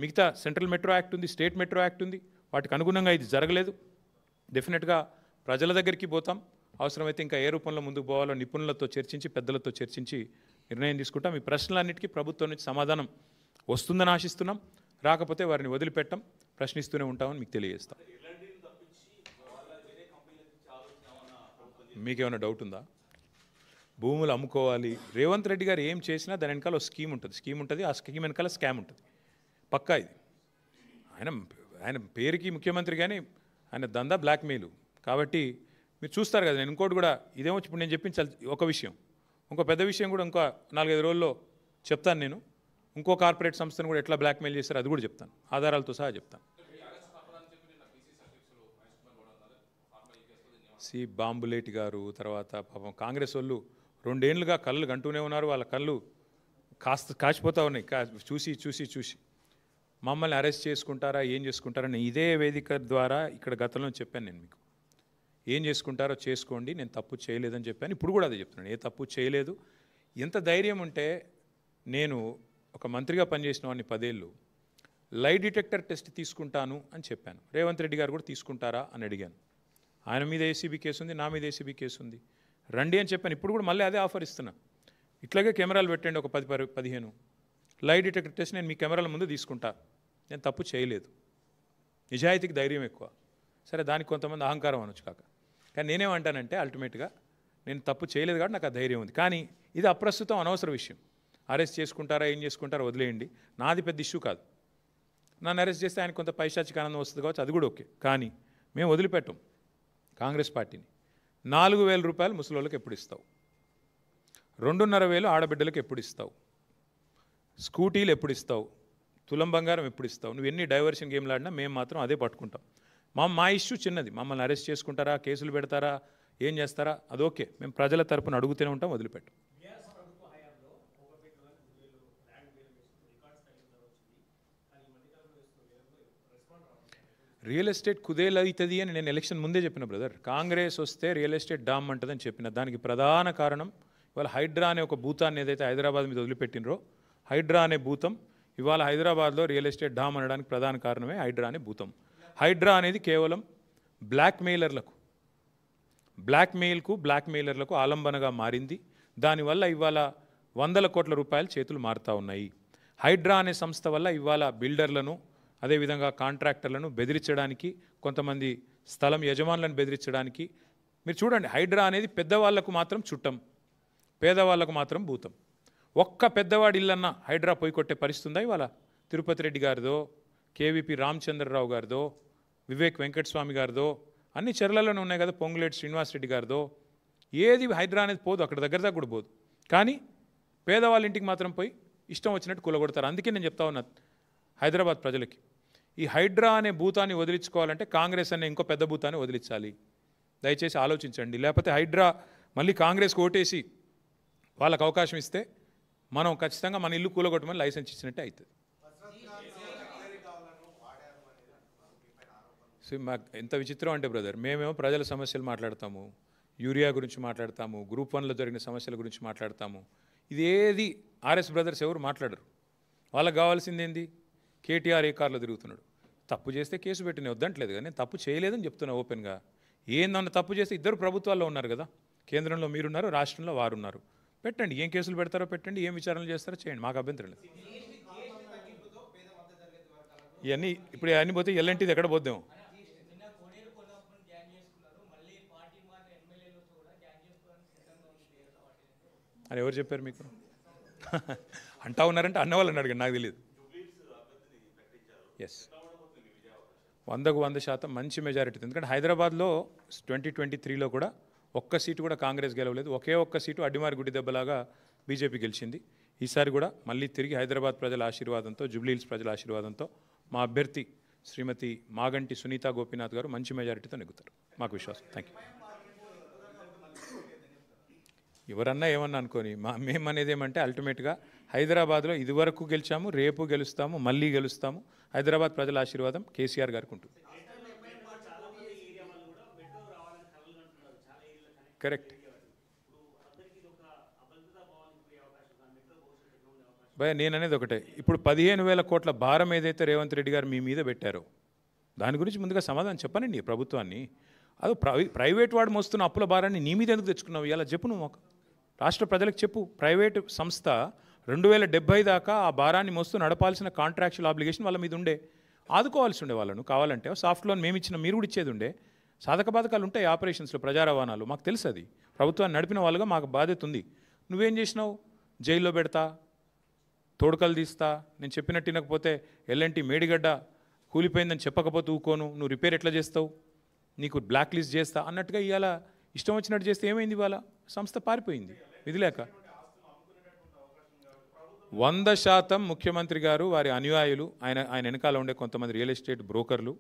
S1: మిగతా సెంట్రల్ మెట్రో యాక్ట్ ఉంది, స్టేట్ మెట్రో యాక్ట్ ఉంది, వాటికి అనుగుణంగా ఇది జరగలేదు. డెఫినెట్గా ప్రజల దగ్గరికి పోతాం. అవసరమైతే ఇంకా ఏ రూపంలో ముందుకు పోవాలో నిపుణులతో చర్చించి, పెద్దలతో చర్చించి నిర్ణయం తీసుకుంటాం. ఈ ప్రశ్నలన్నిటికీ ప్రభుత్వం నుంచి సమాధానం వస్తుందని ఆశిస్తున్నాం. రాకపోతే వారిని వదిలిపెట్టం, ప్రశ్నిస్తూనే ఉంటామని మీకు తెలియజేస్తాం. మీకేమైనా డౌట్ ఉందా? భూములు అమ్ముకోవాలి, రేవంత్ రెడ్డి గారు ఏం చేసినా దాని వెనకాల ఒక స్కీమ్ ఉంటుంది. ఆ స్కీమ్ వెనకాల స్కామ్ ఉంటుంది పక్కా. ఇది ఆయన పేరుకి ముఖ్యమంత్రి, కానీ ఆయన దందా బ్లాక్మెయిల్. కాబట్టి మీరు చూస్తారు కదా. నేను ఇంకోటి కూడా ఇదేమో ఇప్పుడు నేను చెప్పించాలి ఒక విషయం, ఇంకో పెద్ద విషయం కూడా ఇంకో 4-5 రోజుల్లో చెప్తాను. నేను ఇంకో కార్పొరేట్ సంస్థను కూడా ఎట్లా బ్లాక్మెయిల్ చేస్తారో అది కూడా చెప్తాను, ఆధారాలతో సహా చెప్తాను. బాంబులేటి గారు, తర్వాత పాపం కాంగ్రెస్ వాళ్ళు 2 ఏళ్ళుగా కళ్ళు గంటూనే ఉన్నారు. వాళ్ళ కళ్ళు కాచిపోతూ ఉన్నాయి చూసి మమ్మల్ని అరెస్ట్ చేసుకుంటారా, ఏం చేసుకుంటారని ఇదే వేదిక ద్వారా ఇక్కడ గతంలో చెప్పాను. నేను మీకు ఏం చేసుకుంటారో చేసుకోండి, నేను తప్పు చేయలేదని చెప్పాను. ఇప్పుడు కూడా అదే చెప్తున్నాను, ఏ తప్పు చేయలేదు. ఎంత ధైర్యం ఉంటే నేను ఒక మంత్రిగా పనిచేసిన వాడిని 10 ఏళ్ళు లై డిటెక్టర్ టెస్ట్ తీసుకుంటాను అని చెప్పాను. రేవంత్ రెడ్డి గారు కూడా తీసుకుంటారా అని అడిగాను. ఆయన మీద ఏసీబీ కేసు ఉంది, నా మీద ఏసీబీ కేసు ఉంది, రండి అని చెప్పాను. ఇప్పుడు కూడా మళ్ళీ అదే ఆఫర్ ఇస్తున్నా. ఇట్లాగే కెమెరాలు పెట్టండి, ఒక 10-15 లై డిటెక్టర్ టెస్ట్ నేను మీ కెమెరాల ముందు తీసుకుంటా. నేను తప్పు చేయలేదు. నిజాయితీకి ధైర్యం ఎక్కువ. సరే, దానికి కొంతమంది అహంకారం అనొచ్చు కాక, కానీ నేనేమంటానంటే అల్టిమేట్గా నేను తప్పు చేయలేదు కాబట్టి నాకు ఆ ధైర్యం ఉంది. కానీ ఇది అప్రస్తుతం, అనవసర విషయం. అరెస్ట్ చేసుకుంటారా, ఏం చేసుకుంటారో వదిలేయండి, నాది పెద్ద ఇష్యూ కాదు. నన్ను అరెస్ట్ చేస్తే ఆయన కొంత పైశాచిక ఆనందం వస్తుంది కావచ్చు, అది కూడా ఓకే. కానీ మేము వదిలిపెట్టాం కాంగ్రెస్ పార్టీని. 4,000 రూపాయలు ముసలోళ్ళకి ఎప్పుడు ఇస్తావు? 2,500 ఆడబిడ్డలకు ఎప్పుడు ఇస్తావు? స్కూటీలు ఎప్పుడు ఇస్తావు? తులం బంగారం ఎప్పుడు ఇస్తావు? నువ్వు ఎన్ని డైవర్షన్ గేమ్లు ఆడినా మేము మాత్రం అదే పట్టుకుంటాం. మా ఇష్యూ చిన్నది. మమ్మల్ని అరెస్ట్ చేసుకుంటారా, కేసులు పెడతారా, ఏం చేస్తారా, అది ఓకే. మేము ప్రజల తరపున అడుగుతూనే ఉంటాం, వదిలిపెట్టాం. రియల్ ఎస్టేట్ కుదేలు అవుతుంది అని నేను ఎలక్షన్ ముందే చెప్పిన బ్రదర్. కాంగ్రెస్ వస్తే రియల్ ఎస్టేట్ డామ్ అంటుందని చెప్పిన. దానికి ప్రధాన కారణం ఇవాళ హైడ్రా అనే ఒక భూతాన్ని ఏదైతే హైదరాబాద్ మీద వదిలిపెట్టినరో, హైడ్రా అనే భూతం ఇవాళ హైదరాబాద్లో రియల్ ఎస్టేట్ డామ్ అనడానికి ప్రధాన కారణమే హైడ్రా అనే భూతం. హైడ్రా అనేది కేవలం బ్లాక్మెయిలర్లకు ఆలంబనగా మారింది. దానివల్ల ఇవాళ 100 కోట్ల రూపాయలు చేతులు మారుతూ ఉన్నాయి. హైడ్రా అనే సంస్థ వల్ల ఇవాళ బిల్డర్లను, అదేవిధంగా కాంట్రాక్టర్లను బెదిరించడానికి, కొంతమంది స్థలం యజమానులను బెదిరించడానికి. మీరు చూడండి, హైడ్రా అనేది పెద్దవాళ్లకు మాత్రం చుట్టం, పేదవాళ్లకు మాత్రం భూతం. ఒక్క పెద్దవాడి ఇల్లన్నా హైడ్రా పోయి కొట్టే పరిస్థితి ఉందా ఇవాళ? తిరుపతి రెడ్డి గారిదో, కేవీపీ రామచంద్రరావు గారిదో, వివేక్ వెంకటస్వామి గారిదో, అన్ని చెర్లలోనే ఉన్నాయి కదా, పొంగులేటి శ్రీనివాసరెడ్డి గారిదో. ఏది హైడ్రా అనేది పోదు, అక్కడ దగ్గర కూడా పోదు. కానీ పేదవాళ్ళ ఇంటికి మాత్రం పోయి ఇష్టం వచ్చినట్టు కూలగొడతారు. అందుకే నేను చెప్తా ఉన్నా హైదరాబాద్ ప్రజలకి, ఈ హైడ్రా అనే భూతాన్ని వదిలించుకోవాలంటే కాంగ్రెస్ అనే ఇంకో పెద్ద భూతాన్ని వదిలించాలి. దయచేసి ఆలోచించండి. లేకపోతే హైడ్రా మళ్ళీ కాంగ్రెస్కి ఓటేసి వాళ్ళకు అవకాశం ఇస్తే మనం ఖచ్చితంగా మన ఇల్లు కూలగొట్టమని లైసెన్స్ ఇచ్చినట్టే అవుతుంది. మాకు ఎంత విచిత్రం అంటే బ్రదర్, మేమేమో ప్రజల సమస్యలు మాట్లాడతాము, యూరియా గురించి మాట్లాడతాము, గ్రూప్ 1లో జరిగిన సమస్యల గురించి మాట్లాడతాము. ఇదేది ఆర్ఎస్ బ్రదర్స్ ఎవరు మాట్లాడరు. వాళ్ళకి కావాల్సింది ఏంది? కేటీఆర్ ఏ కార్లో తిరుగుతున్నాడు, తప్పు చేస్తే కేసు పెట్టి నేను వద్దంటలేదు కదా, నేను తప్పు చేయలేదని చెప్తున్నా ఓపెన్గా. ఏందన్న తప్పు చేస్తే ఇద్దరు ప్రభుత్వాల్లో ఉన్నారు కదా, కేంద్రంలో మీరున్నారు, రాష్ట్రంలో వారున్నారు. పెట్టండి, ఏం కేసులు పెడతారో పెట్టండి, ఏం విచారణలు చేస్తారో చేయండి, మాకు అభ్యంతరం లేదు. ఇవన్నీ ఇప్పుడు అన్నీ పోతే ఎల్ఎన్టీది ఎక్కడ పోద్దాం? అని ఎవరు చెప్పారు మీకు? అంటా ఉన్నారంటే అన్న వాళ్ళని అడగండి, నాకు తెలియదు. ఎస్, 100కు 100% మంచి మెజారిటీ. ఎందుకంటే హైదరాబాద్లో 2023లో కూడా ఒక్క సీటు కూడా కాంగ్రెస్ గెలవలేదు. ఒకే ఒక్క సీటు అడ్డిమారి గుడి దెబ్బలాగా బీజేపీ గెలిచింది. ఈసారి కూడా మళ్ళీ తిరిగి హైదరాబాద్ ప్రజల ఆశీర్వాదంతో, జూబ్లీహిల్స్ ప్రజల ఆశీర్వాదంతో మా అభ్యర్థి శ్రీమతి మాగంటి సునీత గోపీనాథ్ గారు మంచి మెజారిటీతో నెగ్గుతారు, మాకు విశ్వాసం. Thank you. ఎవరన్నా ఏమన్నా అనుకోని, మేమనేది ఏమంటే అల్టిమేట్గా హైదరాబాద్లో ఇదివరకు గెలిచాము, రేపు గెలుస్తాము, మళ్ళీ గెలుస్తాము. హైదరాబాద్ ప్రజల ఆశీర్వాదం కేసీఆర్ గారికి ఉంటుంది. కరెక్ట్. భయ నేను అనేది ఒకటే, ఇప్పుడు 15,000 కోట్ల భారం ఏదైతే రేవంత్ రెడ్డి గారు మీ మీద పెట్టారో దాని గురించి ముందుగా సమాధానం చెప్పనండి ప్రభుత్వాన్ని. అది ప్రైవేట్ వాడు మోస్తున్న అప్పుల భారాన్ని నీ మీద ఎందుకు తెచ్చుకున్నావు ఇలా చెప్పు. నువ్వు రాష్ట్ర ప్రజలకు చెప్పు. ప్రైవేటు సంస్థ 2070 దాకా ఆ భారాన్ని మోస్తూ నడపాల్సిన కాంట్రాక్చువల్ ఆబ్లిగేషన్ వాళ్ళ మీద ఉండే, ఆదుకోవాల్సి ఉండే వాళ్ళను. కావాలంటే సాఫ్ట్ లోన్ మేము ఇచ్చిన మీరు కూడా ఇచ్చేది ఉండే. సాధక బాధకాలు ఉంటాయి ఆపరేషన్స్లో, ప్రజా రవాణాలు, మాకు తెలుసు. అది ప్రభుత్వాన్ని నడిపిన వాళ్ళుగా మాకు బాధ్యత ఉంది. నువ్వేం చేసినావు? జైల్లో పెడతా, తోడుకలు తీస్తా, నేను చెప్పినట్టు వినకపోతే ఎల్ఎన్టీ మేడిగడ్డ కూలిపోయిందని చెప్పకపోతే ఊకోను, నువ్వు రిపేర్ ఎట్లా చేస్తావు, నీకు బ్లాక్ లిస్ట్ చేస్తా అన్నట్టుగా ఇవాళ ఇష్టం వచ్చినట్టు చేస్తే ఏమైంది? ఇవాళ సంస్థ పారిపోయింది విధి లేక. 100% ముఖ్యమంత్రి గారు, వారి అనుయాయులు, ఆయన వెనకాల ఉండే కొంతమంది రియల్ ఎస్టేట్ బ్రోకర్లు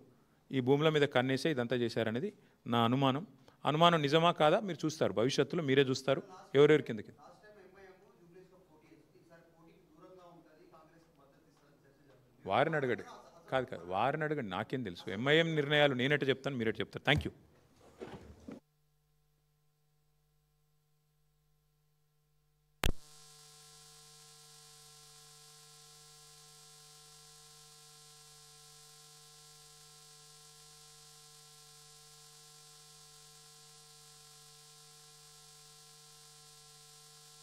S1: ఈ భూముల మీద కన్నేసే ఇదంతా చేశారనేది నా అనుమానం. అనుమానం నిజమా కాదా మీరు చూస్తారు, భవిష్యత్తులో మీరే చూస్తారు ఎవరెవరి కిందకి. వారిని అడగండి, కాదు వారిని అడగండి, నాకేం తెలుసు. ఎంఐఎం నిర్ణయాలు నేనట్టు చెప్తాను, మీరట్టు చెప్తారు. Thank you.